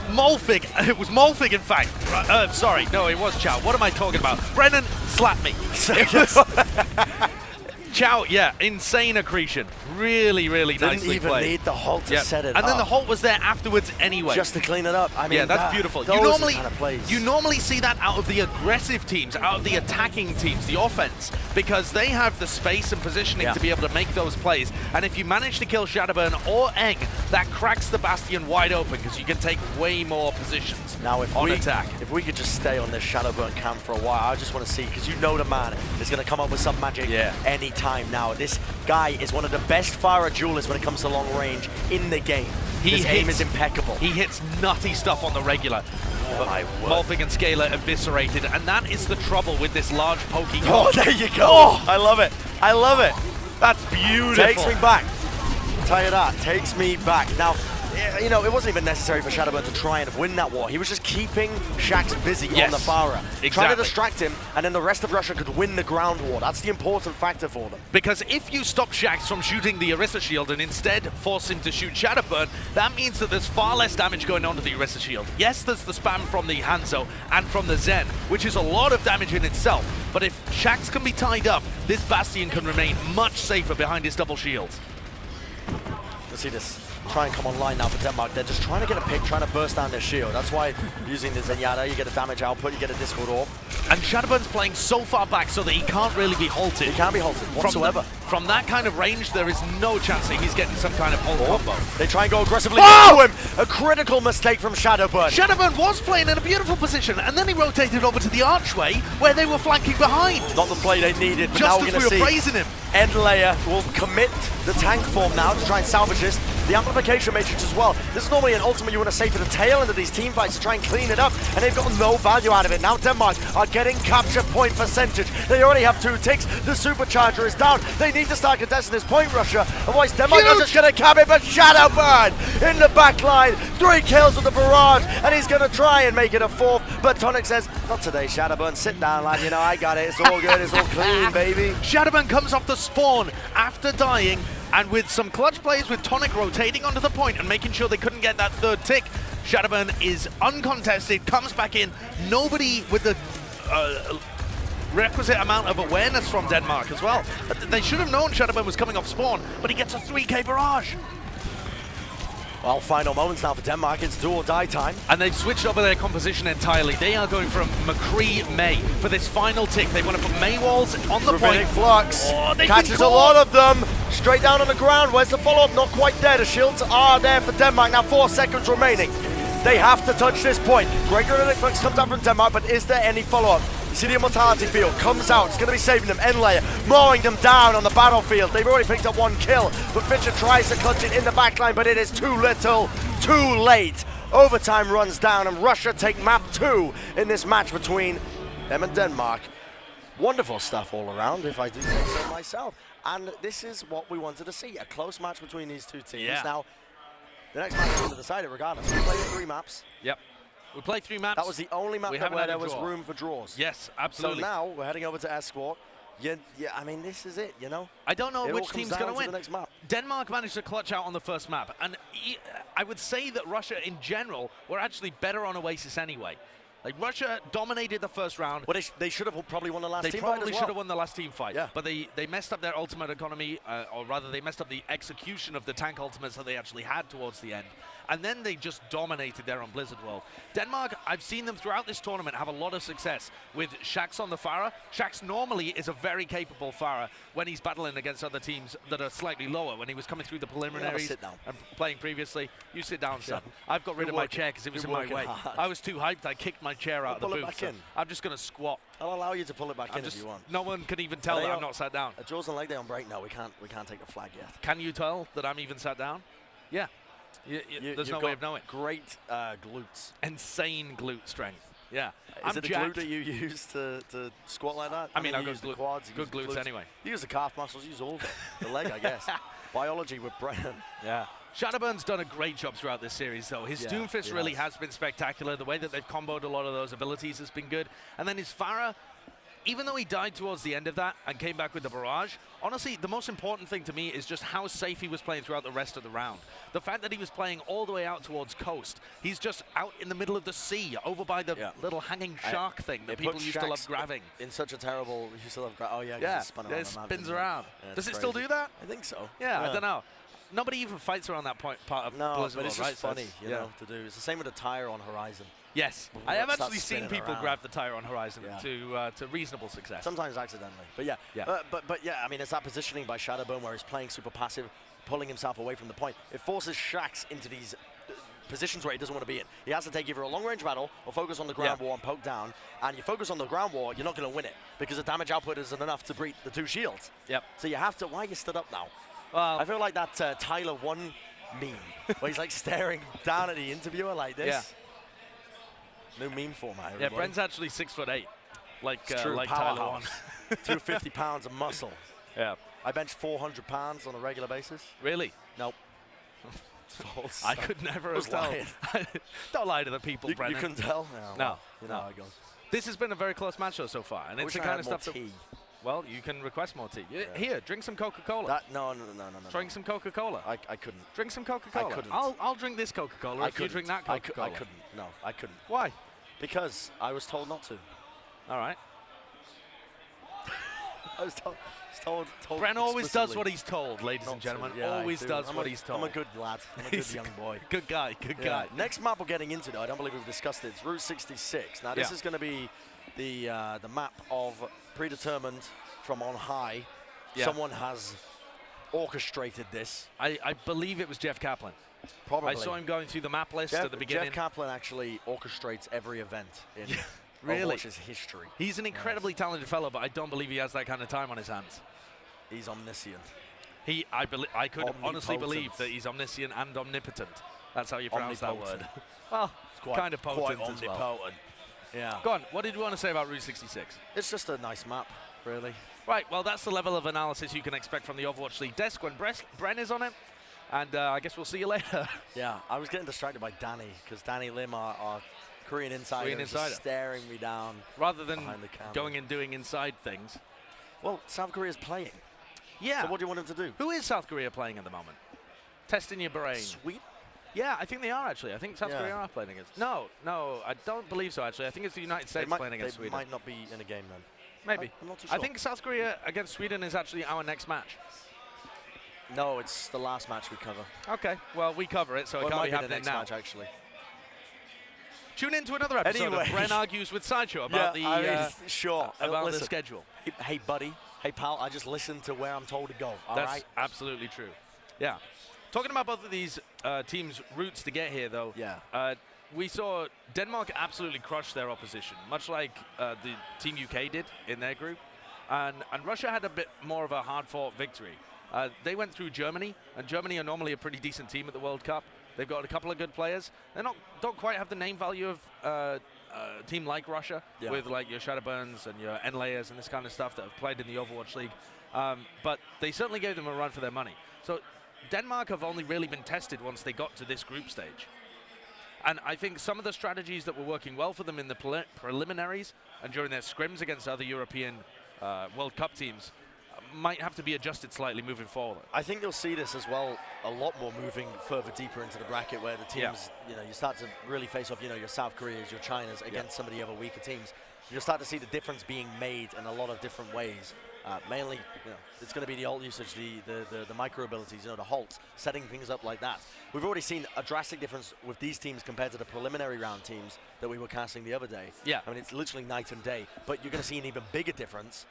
Molfig, it was Molfig in fact. Sorry, no, it was Chow. What am I talking about? Brennan slapped me. It was Chow, yeah, insane accretion. Really, really nicely Didn't even played. need the halt to set it And then up. the halt was there afterwards anyway. Just to clean it up. I mean, yeah, that's beautiful. Those kind of plays. You normally see that out of the aggressive teams, out of the attacking teams, the offense, because they have the space and positioning to be able to make those plays. And if you manage to kill Shadowburn or Eng, that cracks the Bastion wide open because you can take way more positions now if on attack. If we could just stay on this Shadowburn camp for a while, I just want to see, because you know the man is going to come up with some magic anytime now. This guy is one of the best Farah duelists when it comes to long range in the game. His aim is impeccable. He hits nutty stuff on the regular. Oh my word. Molfig and Scalar eviscerated, and that is the trouble with this large pokey. Oh, there you go. Oh, I love it. I love it. That's beautiful. Takes me back. I'll tell you that. Takes me back. Now, you know, it wasn't even necessary for Shadowburn to try and win that war. He was just keeping Shaxx busy on the Farah. Exactly. Trying to distract him, and then the rest of Russia could win the ground war. That's the important factor for them. Because if you stop Shaxx from shooting the Orisa shield and instead force him to shoot Shadowburn, that means that there's far less damage going on to the Orisa shield. Yes, there's the spam from the Hanzo and from the Zen, which is a lot of damage in itself. But if Shaxx can be tied up, this Bastion can remain much safer behind his double shields. Let's see this. Try and come online now for Denmark. They're just trying to get a pick, trying to burst down their shield. That's why using the Zenyatta, you get a damage output, you get a Discord orb. And Shadowburn's playing so far back so that he can't really be halted. He can't be halted whatsoever. From that kind of range, there is no chance that he's getting some kind of hold combo. They try and go aggressively to him. A critical mistake from Shadowburn. Shadowburn was playing in a beautiful position, and then he rotated over to the archway where they were flanking behind. Not the play they needed, but just now we're as going we to were see praising him. Endlayer will commit the tank form now to try and salvage this. The amplification matrix as well. This is normally an ultimate you want to save for the tail end of these team fights to try and clean it up, and they've got no value out of it. Now Denmark are getting capture point percentage. They already have 2 ticks. The supercharger is down. They need to start contesting this point, Russia. Otherwise Denmark are just going to cap it, but Shadowburn in the back line. 3 kills with the barrage, and he's going to try and make it a 4th, but Tonic says, not today, Shadowburn. Sit down, lad. You know, I got it. It's all good. It's all clean, baby. Shadowburn comes off the spawn after dying, and with some clutch plays with Tonic rotating onto the point and making sure they couldn't get that 3rd tick, Shadowburn is uncontested, comes back in. Nobody with the requisite amount of awareness from Denmark as well. They should have known Shadowburn was coming off spawn, but he gets a 3k barrage. Well, final moments now for Denmark. It's do or die time. And they've switched over their composition entirely. They are going from McCree May for this final tick. They want to put May walls on the point. Flux Oh, catches a lot of them. Straight down on the ground. Where's the follow-up? Not quite there. The shields are there for Denmark. Now 4 seconds remaining. They have to touch this point. Gregory Flux comes out from Denmark, but is there any follow-up? You see the immortality field comes out. It's going to be saving them. Endlayer mowing them down on the battlefield. They've already picked up 1 kill, but Fisher tries to clutch it in the backline, but it is too little, too late. Overtime runs down, and Russia take map 2 in this match between them and Denmark. Wonderful stuff all around, if I do say so myself. And this is what we wanted to see, a close match between these 2 teams. Yeah. Now, the next match is going to decide it regardless. We played 3 maps. Yep. We played 3 maps. That was the only map where there was room for draws. Yes, absolutely. So now we're heading over to Escort. Yeah, I mean, this is it, you know? I don't know which team's going to win. The next map. Denmark managed to clutch out on the first map, and I would say that Russia in general were actually better on Oasis anyway. Like, Russia dominated the first round. Well, they should have probably won the last team fight as well. They probably should have won the last team fight. Yeah. But they messed up their ultimate economy, or rather they messed up the execution of the tank ultimates that they actually had towards the end. And then they just dominated there on Blizzard World. Denmark, I've seen them throughout this tournament have a lot of success with Shax on the Pharah. Shax normally is a very capable Pharah when he's battling against other teams that are slightly lower. When he was coming through the preliminaries and playing previously, you sit down, son. I've got rid of my chair because it was in my way. Hard. I was too hyped. I kicked my chair out of the booth. So I'm just going to squat. I'll allow you to pull it back in if you want. No one can even tell that I'm not sat down. Jaws and leg day on break now. We can't take the flag yet. Can you tell that I'm even sat down? Yeah. There's no way of knowing. Great glutes. Insane glute strength. Yeah. Is it the glute that you use to squat like that? I mean, I use the quads. Good glutes anyway. You use the calf muscles. Use all of it. The leg, I guess. Biology with Brennan. Yeah. Shadowburn's done a great job throughout this series, though. His Doomfist really has been spectacular. The way that they've comboed a lot of those abilities has been good. And then his Pharah, even though he died towards the end of that and came back with the barrage, honestly, the most important thing to me is just how safe he was playing throughout the rest of the round. The fact that he was playing all the way out towards coast. He's just out in the middle of the sea, over by the little hanging shark thing that people used to love grabbing. In such a terrible, you still love grabbing. Oh yeah, yeah, it spun around it spins around. Yeah, Does it still do that? I think so. Yeah, I don't know. Nobody even fights around that part of Blizzard, but it's just funny, so you know, to do. It's the same with the tire on Horizon. Yes, I have actually seen people grab the tire on Horizon to reasonable success. Sometimes accidentally, but but yeah, I mean, it's that positioning by Shadowburn where he's playing super passive, pulling himself away from the point. It forces Shax into these positions where he doesn't want to be in. He has to take either a long-range battle or focus on the ground war and poke down. And you focus on the ground war, you're not going to win it because the damage output isn't enough to break the two shields. Yep. So you have to. Why are you stood up now? Well, I feel like that Tyler 1 meme where he's like staring down at the interviewer like this. Yeah. New meme format. Everybody. Yeah, Brent's actually 6'8", like Tyler 1. 250 pounds of muscle. Yeah. I bench 400 pounds on a regular basis. Really? Nope. It's false. I could never have told. Don't lie to the people, Brennan. You couldn't tell? No. You know how it goes. This has been a very close match so far, and it's the kind of stuff that. Well, you can request more tea. Yeah. Here, drink some Coca-Cola. No. Drink some Coca-Cola. I couldn't. Drink some Coca-Cola. I couldn't. I'll drink this Coca-Cola if you drink that Coca-Cola. I couldn't. No, I couldn't. Why? Because I was told not to. All right. I was told. Bren always does what he's told, ladies and gentlemen. Yeah, always does what he's told. I'm a good lad. I'm a good young boy. Good guy. Good guy. Next map we're getting into, though, I don't believe we've discussed it. It's Route 66. Now, this is going to be the map of predetermined from on high. Yeah. Someone has orchestrated this. I believe it was Jeff Kaplan. Probably. I saw him going through the map list at the beginning. Jeff Kaplan actually orchestrates every event in really? Overwatch's history. He's an incredibly talented fellow, but I don't believe he has that kind of time on his hands. He's omniscient. I could honestly believe that he's omniscient and omnipotent. That's how you pronounce that word. Well, it's kind of potent quite as well. Omnipotent. Yeah. Go on, what did you want to say about Route 66? It's just a nice map, really. Right, well, that's the level of analysis you can expect from the Overwatch League desk when Bren is on it. And I guess we'll see you later. Yeah, I was getting distracted by Danny, because Danny Lim, our Korean insider, is staring me down. Rather than going and doing inside things. Well, South Korea's playing. Yeah. So what do you want him to do? Who is South Korea playing at the moment? Testing your brain. Sweden? Yeah, I think they are, actually. I think South Korea are playing against. No, I don't believe so, actually. I think it's the United States playing against Sweden. They might not be in a game then. Maybe. I'm not too sure. I think South Korea against Sweden is actually our next match. No, it's the last match we cover. Okay, well, we cover it, so it can't be happening the next now. match, actually. Tune in to another episode of Bren Argues with Sideshow about the schedule. Hey, buddy. Hey, pal, I just listened to where I'm told to go. That's absolutely true. Yeah. Talking about both of these teams' routes to get here, though, we saw Denmark absolutely crush their opposition, much like the Team UK did in their group. And Russia had a bit more of a hard-fought victory. They went through Germany, and Germany are normally a pretty decent team at the World Cup. They've got a couple of good players. They don't quite have the name value of a team like Russia, with like your Shadowburns and your Enlayers and this kind of stuff that have played in the Overwatch League. But they certainly gave them a run for their money. So Denmark have only really been tested once they got to this group stage. And I think some of the strategies that were working well for them in the preliminaries and during their scrims against other European World Cup teams might have to be adjusted slightly moving forward. I think you'll see this as well a lot more moving further deeper into the bracket where the teams, you start to really face off, your South Koreas, your Chinas against some of the other weaker teams. You'll start to see the difference being made in a lot of different ways. Mainly, it's going to be the ult usage, the micro abilities, the halts, setting things up like that. We've already seen a drastic difference with these teams compared to the preliminary round teams that we were casting the other day. Yeah. I mean, it's literally night and day. But you're going to see an even bigger difference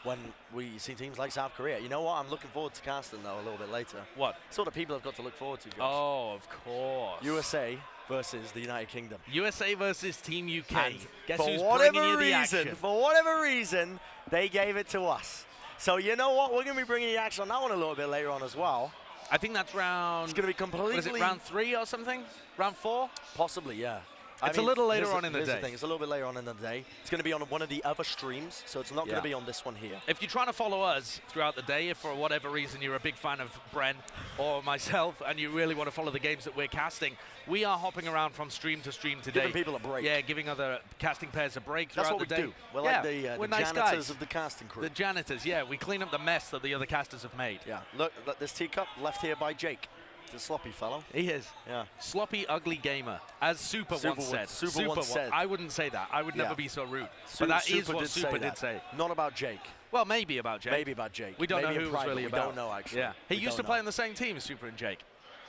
when we see teams like South Korea. You know what? I'm looking forward to casting, though, a little bit later. What? Sort of people have got to look forward to, Josh. Oh, of course. USA versus the United Kingdom. USA versus Team UK. And Guess who's bringing you the action? For whatever reason, they gave it to us. So you know what? We're going to be bringing the action on that one a little bit later on as well. I think that's round... It's going to be completely... What is it, round 3 or something? Round 4? Possibly, yeah. It's a little later on in the day. It's a little bit later on in the day. It's going to be on one of the other streams, so it's not going to be on this one here. If you're trying to follow us throughout the day, if for whatever reason you're a big fan of Bren or myself and you really want to follow the games that we're casting, we are hopping around from stream to stream today. Giving people a break. Yeah, giving other casting pairs a break throughout the day. That's what we do. We're like the nice janitors guys. of the casting crew. The janitors, yeah. We clean up the mess that the other casters have made. Yeah. Look, this teacup left here by Jake. The sloppy fellow. He is. Yeah. Sloppy, ugly gamer, as Super once said. Super once said. I wouldn't say that. I would never be so rude. But that is what Super did say. Not about Jake. Well, maybe about Jake. Maybe about Jake. We don't know who it was really about. We don't know, actually. Yeah. He used to play on the same team as Super and Jake.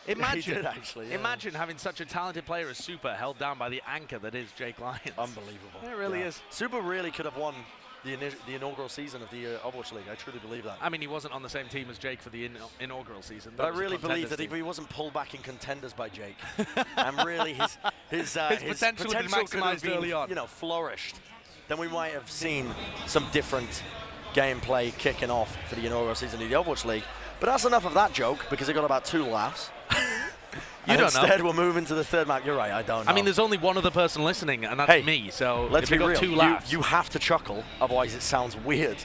Imagine, he did actually, yeah. Imagine having such a talented player as Super held down by the anchor that is Jake Lyons. Unbelievable. It really is. Super really could have won the inaugural season of the Overwatch League. I truly believe that. I mean, he wasn't on the same team as Jake for the inaugural season. But I really believe that if he wasn't pulled back in contenders by Jake, and really his potential had been maximized early on, flourished, then we might have seen some different gameplay kicking off for the inaugural season of the Overwatch League. But that's enough of that joke, because it got about 2 laughs. You don't know. Instead, we'll move into the third map. You're right, I don't know. I mean, there's only one other person listening, and that's me. So let's if we got 2 laughs. You have to chuckle, otherwise it sounds weird.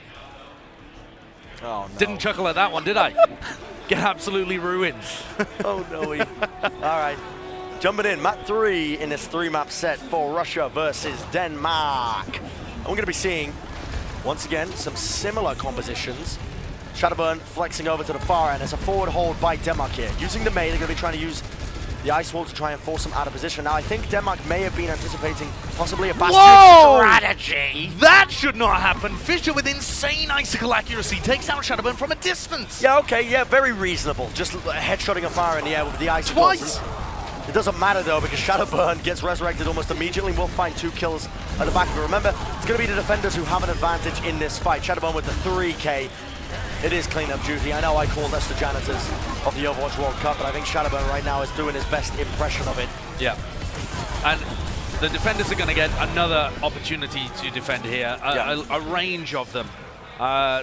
Oh, no. Didn't chuckle at that one, did I? Get absolutely ruined. Oh, no. All right. Jumping in, map 3 in this 3-map set for Russia versus Denmark. And we're going to be seeing, once again, some similar compositions. Shadowburn flexing over to the far end. It's a forward hold by Denmark here. Using the Mei, they're going to be trying to use the Ice Wall to try and force them out of position. Now, I think Denmark may have been anticipating possibly a Bastion strategy. That should not happen. Fisher with insane icicle accuracy takes out Shadowburn from a distance. Yeah, okay, yeah, very reasonable. Just headshotting a fire in the air with the Ice Twice. It doesn't matter, though, because Shadowburn gets resurrected almost immediately. We'll find 2 kills at the back of it. Remember, it's going to be the defenders who have an advantage in this fight. Shadowburn with the 3K. It is cleanup duty. I know I called us the janitors of the Overwatch World Cup, but I think Shadowburn right now is doing his best impression of it. Yeah. And the defenders are going to get another opportunity to defend here. A range of them.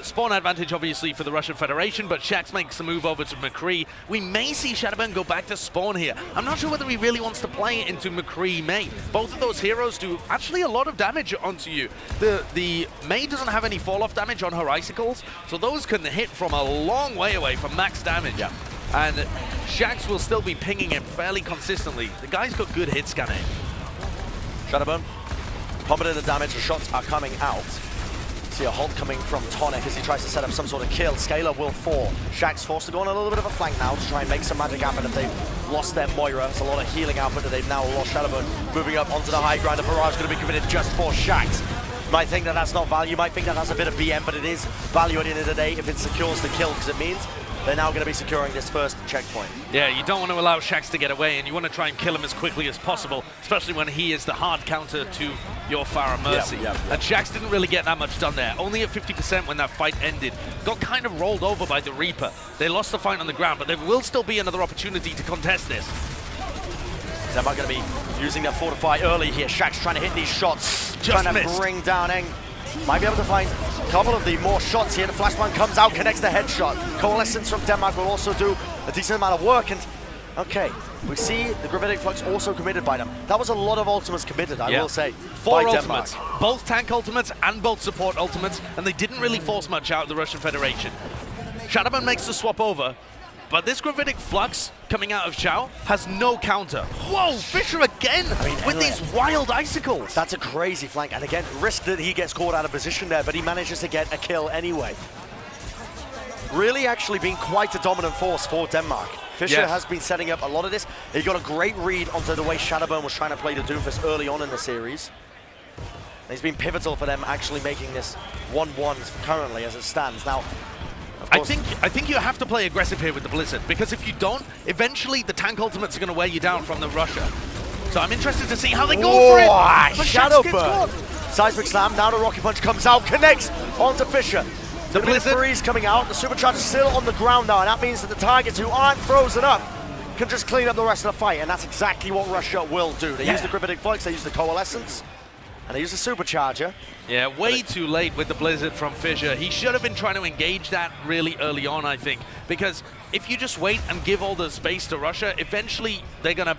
Spawn advantage, obviously, for the Russian Federation, but Shax makes a move over to McCree. We may see Shadowburn go back to spawn here. I'm not sure whether he really wants to play it into McCree Mei. Both of those heroes do actually a lot of damage onto you. The Mei doesn't have any fall-off damage on her icicles, so those can hit from a long way away from max damage. Yeah. And Shax will still be pinging him fairly consistently. The guy's got good hit scanning. Shadowburn, pumping in the damage, the shots are coming out. See a halt coming from Tonic as he tries to set up some sort of kill. Scalar will fall. Shax forced to go on a little bit of a flank now to try and make some magic happen if they've lost their Moira. It's a lot of healing output that they've now lost. Shadowburn moving up onto the high ground. The barrage going to be committed just for Shax. Might think that that's not value, might think that that's a bit of BM, but it is value at the end of the day if it secures the kill, because it means they're now going to be securing this first checkpoint. Yeah, you don't want to allow Shax to get away, and you want to try and kill him as quickly as possible, especially when he is the hard counter to your Farah Mercy. And Shax didn't really get that much done there. Only at 50% when that fight ended. Got kind of rolled over by the Reaper. They lost the fight on the ground, but there will still be another opportunity to contest this. Denmark going to be using their Fortify early here. Shax trying to hit these shots. Trying to bring down Eng. Might be able to find a couple of the more shots here. The flashbang comes out, connects the headshot. Coalescence from Denmark will also do a decent amount of work. And okay, we see the Gravitic Flux also committed by them. That was a lot of ultimates committed, I will say. 4 ultimates, both tank ultimates and both support ultimates, and they didn't really force much out of the Russian Federation. Shadowman makes the swap over, but this Gravitic Flux coming out of Chao has no counter. Whoa, Fisher again with these wild icicles. That's a crazy flank, and again, risk that he gets caught out of position there, but he manages to get a kill anyway. really actually been quite a dominant force for Denmark. Fischer Yes. has been setting up a lot of this. He got a great read onto the way Shadowburn was trying to play the Doomfist early on in the series. And he's been pivotal for them actually making this 1-1 currently as it stands. Now, I think you have to play aggressive here with the Blizzard, because if you don't, eventually the tank ultimates are going to wear you down from the Russia. So I'm interested to see how they go for it. But Shax gets caught. Seismic Slam, now the Rocket Punch comes out, connects onto Fischer. The Blizzard freeze coming out, the Supercharger still on the ground now, and that means that the targets who aren't frozen up can just clean up the rest of the fight, and that's exactly what Russia will do. They use the Gravitic Flux, they use the Coalescence, and they use the Supercharger. Yeah, way too late with the Blizzard from Fischer. He should have been trying to engage that really early on, I think, because if you just wait and give all the space to Russia, eventually they're going to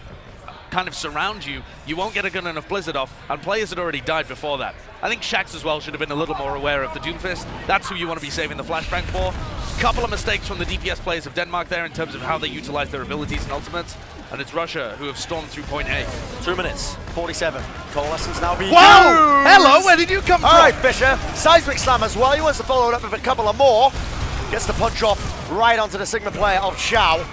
kind of surround you. You won't get a good enough Blizzard off, and players had already died before that. I think Shax as well should have been a little more aware of the Doomfist. That's who you want to be saving the Flashbang for. Couple of mistakes from the DPS players of Denmark there in terms of how they utilize their abilities and ultimates, and it's Russia who have stormed through point A. 2 minutes, 47. Coalescence now being Wow! used. Hello, where did you come from? All right, Fischer, Seismic Slam as well. He wants to follow it up with a couple of more. Gets the punch off right onto the Sigma player of Xiao.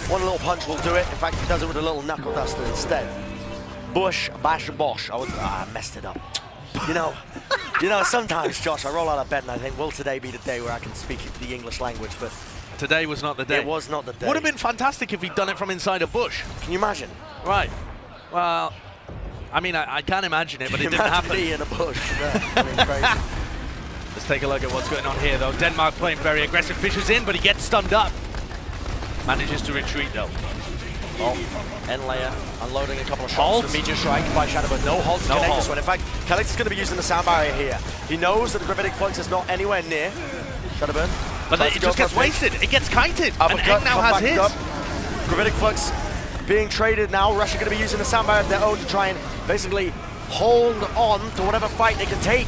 One little punch will do it. In fact, he does it with a little knuckle duster instead. Bush, bash, bosh. I messed it up. You know, sometimes, Josh, I roll out of bed and I think, will today be the day where I can speak the English language? But today was not the day. It was not the day. Would have been fantastic if he'd done it from inside a bush. Can you imagine? Right. Well, I mean, I can't imagine it, but it didn't happen. Me in a bush. Yeah, I mean, crazy. Let's take a look at what's going on here, though. Denmark playing very aggressive. Fischer's in, but he gets stunned up. Manages to retreat, though. Oh, Enlayer unloading a couple of shots with Meteor Strike by Shadowburn. No halt to connect this one. In fact, Kellex is going to be using the sound barrier here. He knows that the Gravitic Flux is not anywhere near Shadowburn. But then it just gets wasted. It gets kited. And Egg now has his. Gravitic Flux being traded now. Russia going to be using the sound barrier of their own to try and basically hold on to whatever fight they can take.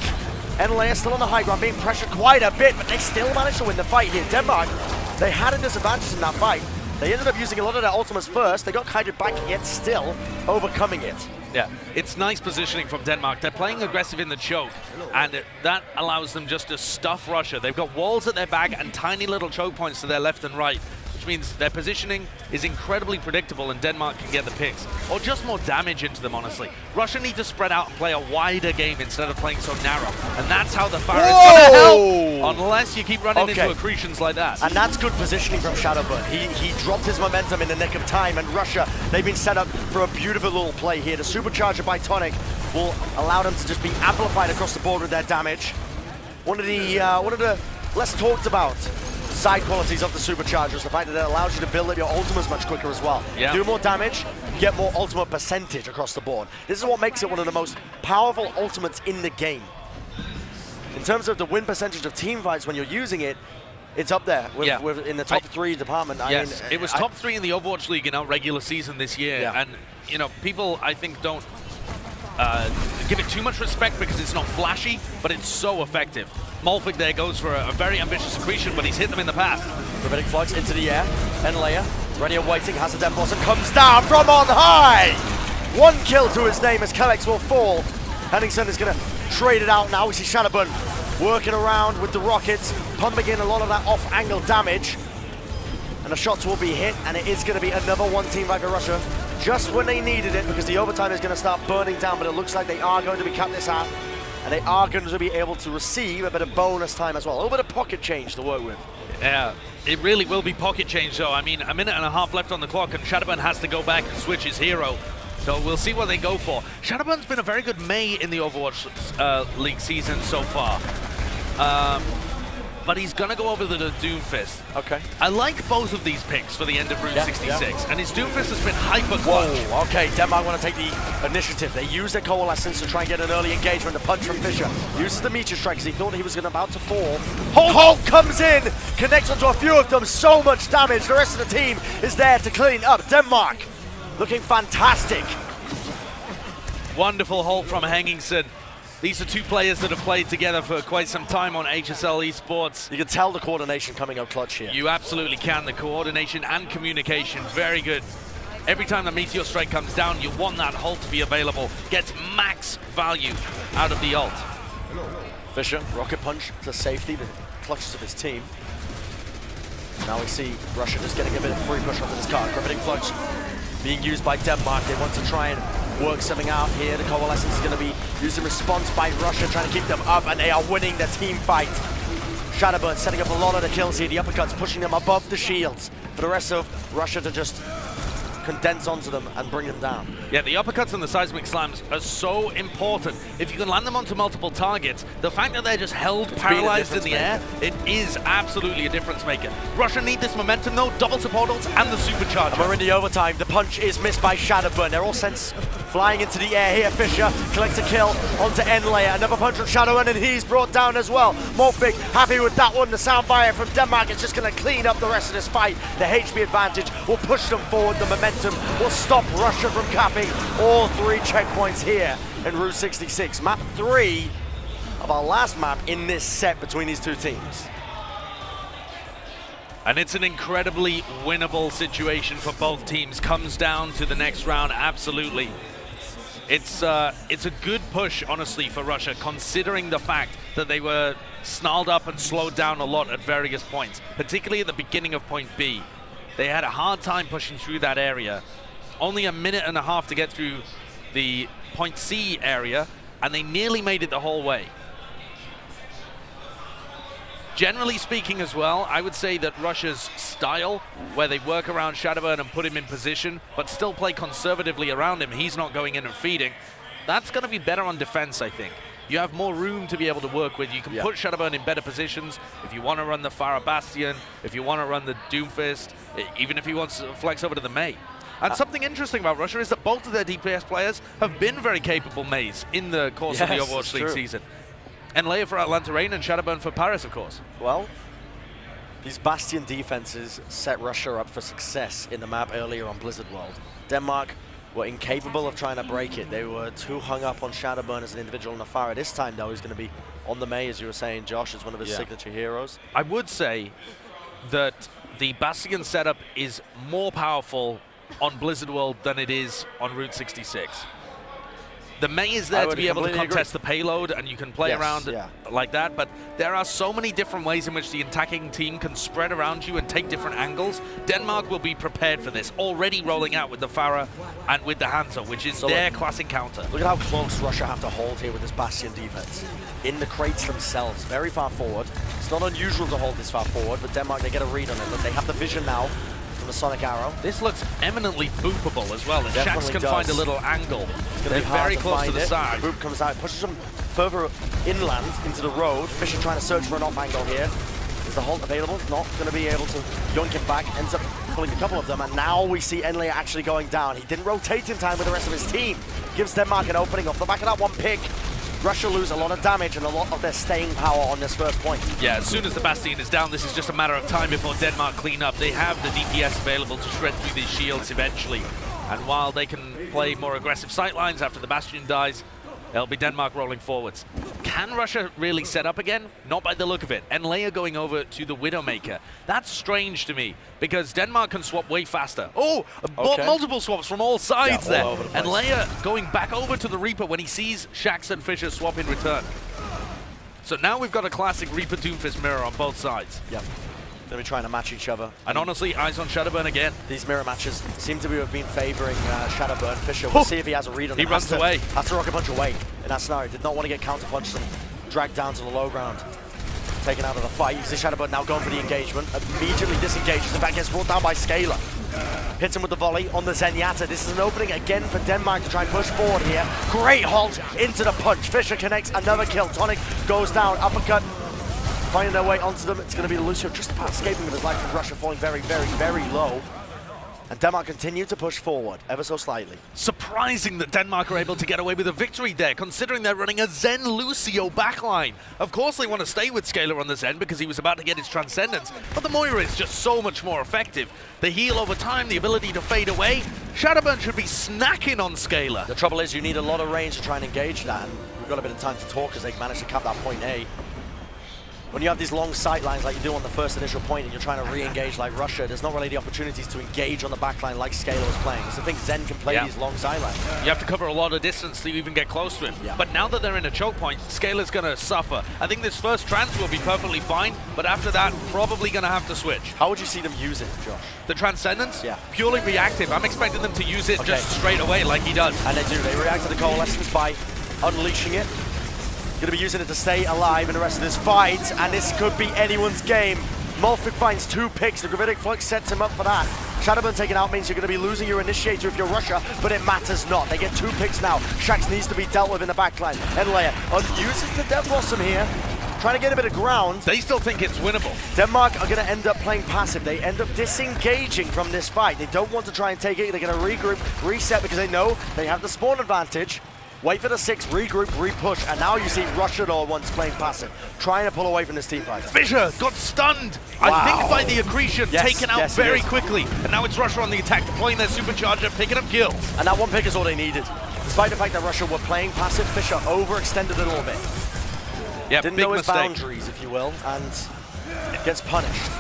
Enlayer still on the high ground, being pressured quite a bit, but they still managed to win the fight here. Denmark, they had a disadvantage in that fight. They ended up using a lot of their ultimates first. They got kited back, yet still overcoming it. Yeah, it's nice positioning from Denmark. They're playing aggressive in the choke, and that allows them just to stuff Russia. They've got walls at their back and tiny little choke points to their left and right, which means their positioning is incredibly predictable and Denmark can get the picks. Or just more damage into them, honestly. Russia need to spread out and play a wider game instead of playing so narrow. And that's how the fire is going to help, unless you keep running into accretions like that. And that's good positioning from Shadowburn. He dropped his momentum in the nick of time, and Russia, they've been set up for a beautiful little play here. The Supercharger by Tonic will allow them to just be amplified across the board with their damage. One of the less talked about side qualities of the Supercharger is the fact that it allows you to build up your ultimates much quicker as well. Yeah. Do more damage, get more ultimate percentage across the board. This is what makes it one of the most powerful ultimates in the game. In terms of the win percentage of team fights when you're using it, it's up there with in the top 3 department. I mean, it was top 3 in the Overwatch League in our regular season this year. Yeah. And, you know, people, I think, don't give it too much respect because it's not flashy, but it's so effective. Molfig there goes for a very ambitious accretion, but he's hit them in the past. Gravitic Flux into the air. Enlayer, ready and waiting, has a death boss and comes down from on high! 1 kill to his name as Kellex will fall. Henningsen is going to trade it out now. We see Shadowburn working around with the rockets, pumping in a lot of that off-angle damage. And the shots will be hit, and it is going to be another one team fight for Russia. Just when they needed it, because the overtime is going to start burning down, but it looks like they are going to be capped this out. And they are going to be able to receive a bit of bonus time as well. A little bit of pocket change to work with. Yeah, it really will be pocket change, though. I mean, a minute and a half left on the clock, and Shadowburn has to go back and switch his hero. So we'll see what they go for. Shadowburn's been a very good Mei in the Overwatch League season so far. But he's going to go over the Doomfist. Okay. I like both of these picks for the end of Route 66, and his Doomfist has been hyper clutch. Whoa, okay, Denmark want to take the initiative. They use their Coalescence to try and get an early engagement. The punch from Fischer uses the Meteor Strike because he thought he was about to fall. Holt comes in, connects onto a few of them, so much damage. The rest of the team is there to clean up. Denmark looking fantastic. Wonderful Holt from Henningsen. These are 2 players that have played together for quite some time on HSL Esports. You can tell the coordination coming up clutch here. You absolutely can. The coordination and communication, very good. Every time the Meteor Strike comes down, you want that Holt to be available. Gets max value out of the ult. Fischer, rocket punch to safety, the clutches of his team. Now we see Russia just getting a bit of free push onto this card. Gravitic Flux being used by Denmark. They want to try and work something out here. The Coalescence is going to be used in response by Russia, trying to keep them up, and they are winning the team fight. Shadowburn setting up a lot of the kills here. The uppercuts pushing them above the shields for the rest of Russia to just condense onto them and bring them down. Yeah, the uppercuts and the seismic slams are so important. If you can land them onto multiple targets, the fact that they're just held paralyzed in the air, it is absolutely a difference maker. Russia need this momentum though, double supportals and the supercharger. And we're in the overtime. The punch is missed by Shadowburn. They're all sent flying into the air here. Fisher collects a kill onto Enlayer. Another punch from Shadowburn and he's brought down as well. Morphic happy with that one. The soundfire from Denmark is just going to clean up the rest of this fight. The HP advantage will push them forward. The momentum will stop Russia from capping all 3 checkpoints here in Route 66. Map 3 of our last map in this set between these two teams. And it's an incredibly winnable situation for both teams. Comes down to the next round, absolutely. It's a good push, honestly, for Russia, considering the fact that they were snarled up and slowed down a lot at various points, particularly at the beginning of point B. They had a hard time pushing through that area. Only a minute and a half to get through the point C area, and they nearly made it the whole way. Generally speaking as well, I would say that Russia's style, where they work around Shadowburn and put him in position, but still play conservatively around him, he's not going in and feeding, that's going to be better on defense, I think. You have more room to be able to work with. You can put Shadowburn in better positions if you want to run the Farah Bastion, if you want to run the Doomfist, even if he wants to flex over to the Mei. And something interesting about Russia is that both of their DPS players have been very capable Meis in the course of the Overwatch League season. And Leia for Atlanta Reign and Shadowburn for Paris, of course. Well, these Bastion defenses set Russia up for success in the map earlier on Blizzard World. Denmark were incapable of trying to break it. They were too hung up on Shadowburn as an individual in the Farah. This time, though, he's going to be on the Mei, as you were saying, Josh, as one of his signature heroes. I would say that the Bastion setup is more powerful on Blizzard World than it is on Route 66. The Mei is there to be able to contest the payload, and you can play around like that, but there are so many different ways in which the attacking team can spread around you and take different angles. Denmark will be prepared for this, already rolling out with the Farah and with the Hanzo, which is their classic counter. Look at how close Russia have to hold here with this Bastion defense. In the crates themselves, very far forward. It's not unusual to hold this far forward, but Denmark, they get a read on it. Look, they have the vision now from the Sonic Arrow. This looks eminently boopable as well, and Shax can find a little angle. They're very close to the side. Boop comes out, pushes them further inland into the road. Fisher trying to search for an off angle here. Is the halt available? Not going to be able to yoink him back. Ends up pulling a couple of them, and now we see Enlayer actually going down. He didn't rotate in time with the rest of his team. Gives Denmark an opening off the back of that one pick. Russia lose a lot of damage and a lot of their staying power on this first point. Yeah, as soon as the Bastion is down, this is just a matter of time before Denmark clean up. They have the DPS available to shred through these shields eventually. And while they can play more aggressive sightlines after the Bastion dies, it'll be Denmark rolling forwards. Can Russia really set up again? Not by the look of it. And Leia going over to the Widowmaker. That's strange to me, because Denmark can swap way faster. Oh, multiple swaps from all sides there. And Leia going back over to the Reaper when he sees Shax and Fisher swap in return. So now we've got a classic Reaper Doomfist mirror on both sides. Yep. Going to be trying to match each other. And honestly, eyes on Shadowburn again. These mirror matches seem to have been favoring Shadowburn. Fisher, we'll see if he has a read on it. He runs away. Has to rocket punch away in that scenario. Did not want to get counter punched and dragged down to the low ground. Taken out of the fight. You see Shadowburn now going for the engagement. Immediately disengages. In fact, gets brought down by Scalar. Hits him with the volley on the Zenyatta. This is an opening again for Denmark to try and push forward here. Great halt into the punch. Fisher connects another kill. Tonic goes down. Uppercut. Finding their way onto them. It's going to be Lucio just about escaping with his life from Russia, falling very, very, very low. And Denmark continue to push forward, ever so slightly. Surprising that Denmark are able to get away with a victory there, considering they're running a Zen Lucio backline. Of course they want to stay with Scalar on the Zen because he was about to get his Transcendence, but the Moira is just so much more effective. The heal over time, the ability to fade away. Shadowburn should be snacking on Scalar. The trouble is you need a lot of range to try and engage that, and we've got a bit of time to talk as they manage to cap that point A. when you have these long sight lines like you do on the first initial point and you're trying to re-engage like Russia, there's not really the opportunities to engage on the backline like Scalar was playing. So I think Zen can play these long sight lines. You have to cover a lot of distance to even get close to him. Yeah. But now that they're in a choke point, Scalar's going to suffer. I think this first trans will be perfectly fine, but after that, probably going to have to switch. How would you see them use it, Josh? The Transcendence? Yeah. Purely reactive. I'm expecting them to use it just straight away like he does. And they do. They react to the Coalescence by unleashing it. Going to be using it to stay alive in the rest of this fight, and this could be anyone's game. Mulfig finds 2 picks. The Gravitic Flux sets him up for that. Shadowburn taken out means you're going to be losing your initiator if you're Russia, but it matters not. They get 2 picks now. Shax needs to be dealt with in the backline. Enlayer uses the Death Blossom here, trying to get a bit of ground. They still think it's winnable. Denmark are going to end up playing passive. They end up disengaging from this fight. They don't want to try and take it. They're going to regroup, reset, because they know they have the spawn advantage. Wait for the 6, regroup, re-push, and now you see Russia all once playing passive, trying to pull away from this team fight. Fisher got stunned, Wow. I think by the accretion, taken out very he is. quickly. And now it's Russia on the attack, deploying their supercharger, picking up kills. And that 1 pick is all they needed. Despite the fact that Russia were playing passive, Fisher overextended a little bit. Yeah, Didn't big know his mistake. boundaries, if you will, and gets punished.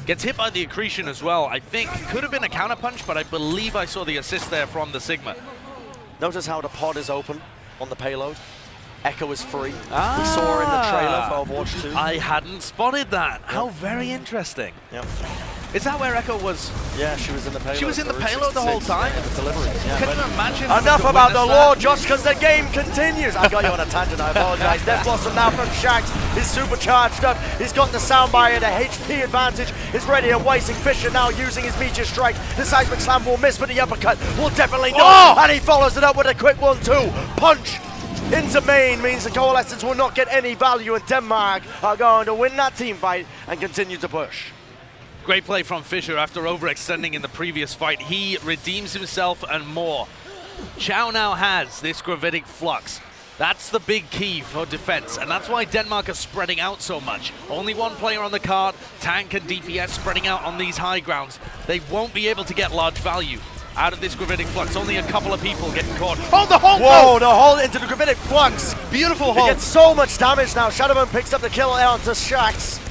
Gets hit by the accretion as well. I think could have been a counterpunch, but I believe I saw the assist there from the Sigma. Notice how the pod is open on the payload. Echo is free. We saw in the trailer for Overwatch 2. I hadn't spotted that. How very interesting. Yep. Is that where Echo was? Yeah, she was in the payload. She was in the Route payload the whole 66, time? in the delivery. Yeah, Can but you imagine? enough having to about the witness lore, that? Josh, because the game continues. I got you on a tangent, I apologize. Death Blossom now from Shax is supercharged up. He's got the sound barrier, the HP advantage is ready and waiting. Fisher now using his Meteor Strike. The seismic slam will miss, but the uppercut will definitely not. And he follows it up with a quick 1-2. Punch into main means the Coalescence will not get any value, and Denmark are going to win that team fight and continue to push. Great play from Fisher after overextending in the previous fight. He redeems himself and more. Chow now has this Gravitic Flux. That's the big key for defense, and that's why Denmark are spreading out so much. Only 1 player on the card, tank and DPS spreading out on these high grounds. They won't be able to get large value out of this Gravitic Flux. Only a couple of people getting caught. Oh, the hold! Whoa, the hold into the Gravitic Flux. Beautiful He hold. gets so much damage now. Shadowburn picks up the kill onto Shax.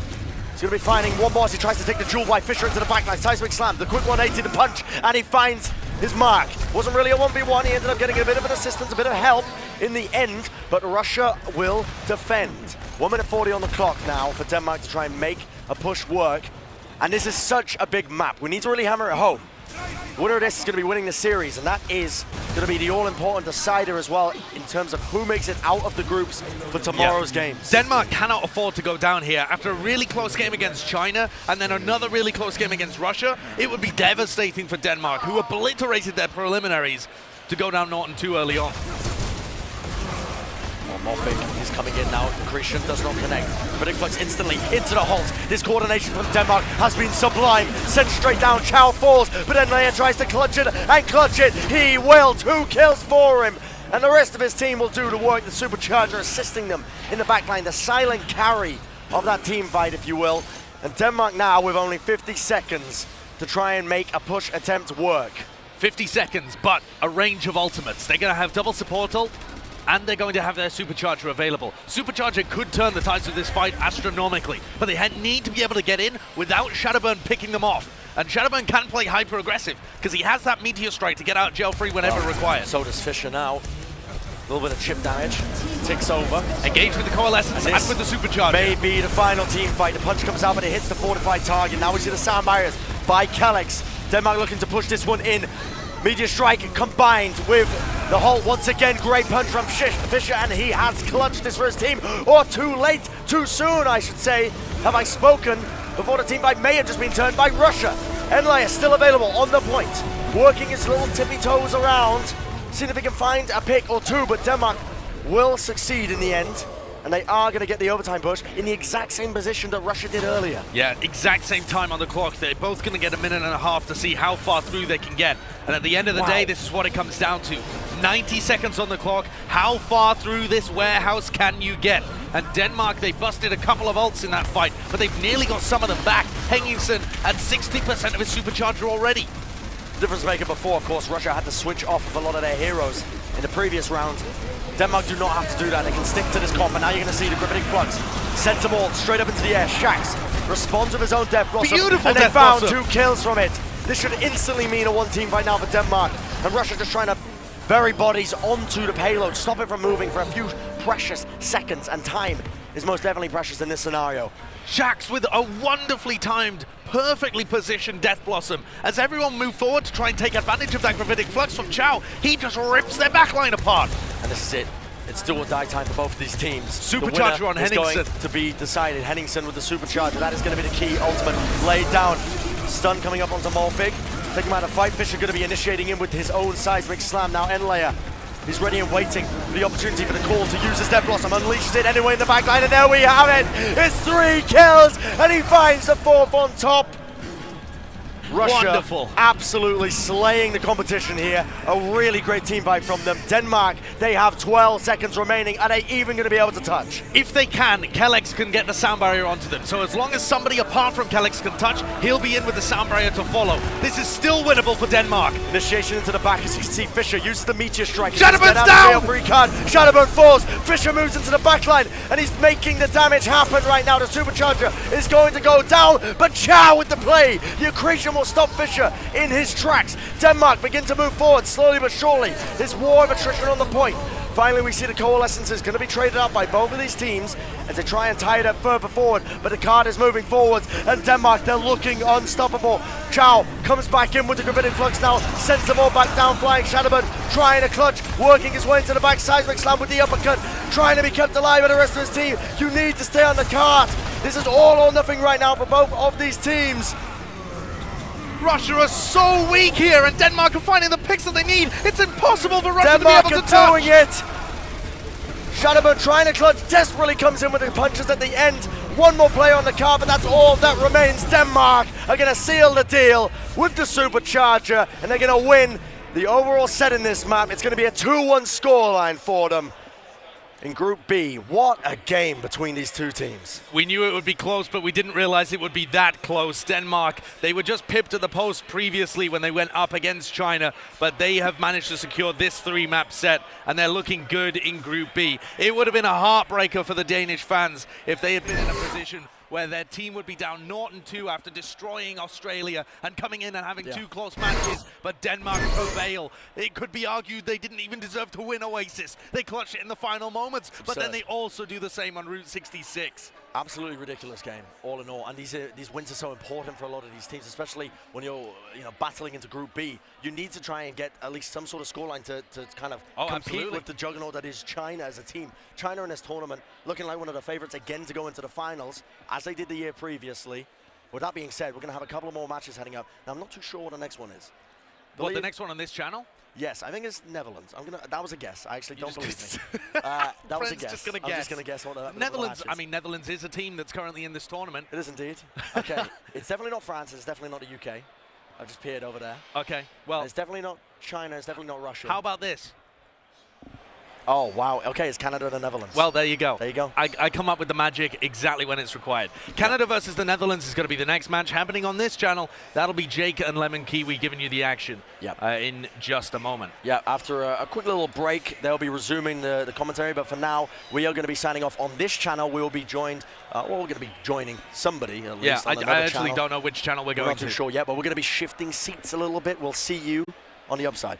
He's going to be finding one more as he tries to take the jewel by Fisher into the backline. Seismic slam, the quick 180 to punch, and he finds his mark. Wasn't really a 1v1. He ended up getting a bit of an assistance, a bit of help in the end, but Russia will defend. 1 minute 40 on the clock now for Denmark to try and make a push work. And this is such a big map. We need to really hammer it home. The winner of this is going to be winning the series, and that is going to be the all-important decider as well in terms of who makes it out of the groups for tomorrow's games. Denmark cannot afford to go down here. After a really close game against China and then another really close game against Russia, it would be devastating for Denmark, who obliterated their preliminaries, to go down 0-2 early on. Morphic is coming in now. Accretion does not connect. Gravitic Flux instantly into the halt. This coordination from Denmark has been sublime. Sent straight down. Chow falls, but then Leia tries to clutch it and clutch it. He will. 2 kills for him. And the rest of his team will do the work. The Supercharger assisting them in the backline. The silent carry of that team fight, if you will. And Denmark now with only 50 seconds to try and make a push attempt work. 50 seconds, but a range of ultimates. They're going to have double support ult, and they're going to have their Supercharger available. Supercharger could turn the tides of this fight astronomically, but they need to be able to get in without Shadowburn picking them off. And Shadowburn can play hyper-aggressive, because he has that Meteor Strike to get out gel-free whenever required. So does Fisher now. A little bit of chip damage. Ticks over. Engage with the Coalescence and with the Supercharger. Maybe the final team fight. The punch comes out, but it hits the fortified target. Now we see the sound barriers by Calyx. Denmark looking to push this one in. Meteor Strike combined with the halt. Once again, great punch from Fisher, and he has clutched this for his team. Or too late, too soon, I should say. Have I spoken before the team fight may have just been turned by Russia? Enlai is still available on the point, working his little tippy toes around, seeing if he can find a pick or 2, but Denmark will succeed in the end. And they are going to get the overtime push in the exact same position that Russia did earlier. Yeah, exact same time on the clock. They're both going to get a minute and a half to see how far through they can get. And at the end of the day, this is what it comes down to. 90 seconds on the clock. How far through this warehouse can you get? And Denmark, they busted a couple of ults in that fight, but they've nearly got some of them back. Hengingson at 60% of his Supercharger already. Difference maker before, of course, Russia had to switch off of a lot of their heroes in the previous round. Denmark do not have to do that. They can stick to this comp, and now you're going to see the Gravitic Flux Sends them all straight up into the air. Shax responds with his own Death Blossom. Beautiful and they Death found Blossom. 2 kills from it. This should instantly mean a 1-team fight now for Denmark. And Russia just trying to bury bodies onto the payload, stop it from moving for a few precious seconds, and time is most definitely precious in this scenario. Shax with a wonderfully timed, perfectly positioned Death Blossom. As everyone moved forward to try and take advantage of that gravitic flux from Chow, he just rips their backline apart. And this is it. It's do or die time for both of these teams. Supercharger on Henningsen is Henningsen. going to be decided. Henningsen with the supercharger. That is going to be the key ultimate laid down. Stun coming up onto Morphig. Taking him out of fight. Fisher going to be initiating in with his own seismic slam. Now Enlayer. He's ready and waiting for the opportunity for the call to use his Death Blossom. Unleashes it anyway in the backline, and there we have it. It's 3 kills, and he finds the 4th on top. Russia Wonderful. Absolutely slaying the competition here. A really great team fight from them. Denmark, they have 12 seconds remaining. Are they even going to be able to touch? If they can, Kellex can get the sound barrier onto them. So as long as somebody apart from Kellex can touch, he'll be in with the sound barrier to follow. This is still winnable for Denmark. Initiation into the back as you can see Fisher uses the Meteor Strike. Shadowburn's down! Free card. Shadowburn falls. Fisher moves into the backline and he's making the damage happen right now. The Supercharger is going to go down, but Chow with the play. The accretion will stop Fisher in his tracks. Denmark begin to move forward slowly but surely. This war of attrition on the point. Finally, we see the Coalescence is going to be traded up by both of these teams as they try and tie it up further forward, but the card is moving forwards, and Denmark, they're looking unstoppable. Chow comes back in with the Gravitic Flux now, sends the ball back down, flying Shadowburn, trying to clutch, working his way into the back, seismic slam with the uppercut, trying to be kept alive by the rest of his team. You need to stay on the card. This is all or nothing right now for both of these teams. Russia are so weak here, and Denmark are finding the picks that they need. It's impossible for Russia Denmark to be able are to touch. doing it. Shadowburn trying to clutch, desperately comes in with the punches at the end. One more play on the card, but that's all that remains. Denmark are going to seal the deal with the Supercharger, and they're going to win the overall set in this map. It's going to be a 2-1 scoreline for them. In Group B, what a game between these two teams. We knew it would be close, but we didn't realize it would be that close. Denmark, they were just pipped at the post previously when they went up against China, but they have managed to secure this 3-map set, and they're looking good in Group B. It would have been a heartbreaker for the Danish fans if they had been in a position where their team would be down 0-2 after destroying Australia and coming in and having 2 close matches, but Denmark prevail. It could be argued they didn't even deserve to win Oasis. They clutched it in the final moments, but then they also do the same on Route 66. Absolutely ridiculous game, all in all. And these wins are so important for a lot of these teams, especially when you're battling into Group B. You need to try and get at least some sort of scoreline to kind of compete with the juggernaut that is China as a team. China in this tournament looking like one of the favorites again to go into the finals, as they did the year previously. With that being said, we're going to have a couple of more matches heading up. Now, I'm not too sure what the next one is. What, the next one on this channel? Yes, I think it's Netherlands. That was a guess. I actually don't believe me. That was a guess. Just gonna I'm just going to guess what the Netherlands. what the match is. I mean, Netherlands is a team that's currently in this tournament. It is indeed. Okay, it's definitely not France. It's definitely not the UK. I've just peered over there. Okay, well, it's definitely not China. It's definitely not Russia. How about this? Oh, wow. Okay, it's Canada and the Netherlands. Well, there you go. There you go. I come up with the magic exactly when it's required. Canada versus the Netherlands is going to be the next match happening on this channel. That'll be Jake and Lemon Kiwi giving you the action in just a moment. Yeah, after a quick little break, they'll be resuming the commentary. But for now, we are going to be signing off on this channel. We will be joined, we're going to be joining somebody at least on another I actually channel. don't know which channel we're going to. We're not too sure yet, but we're going to be shifting seats a little bit. We'll see you on the upside.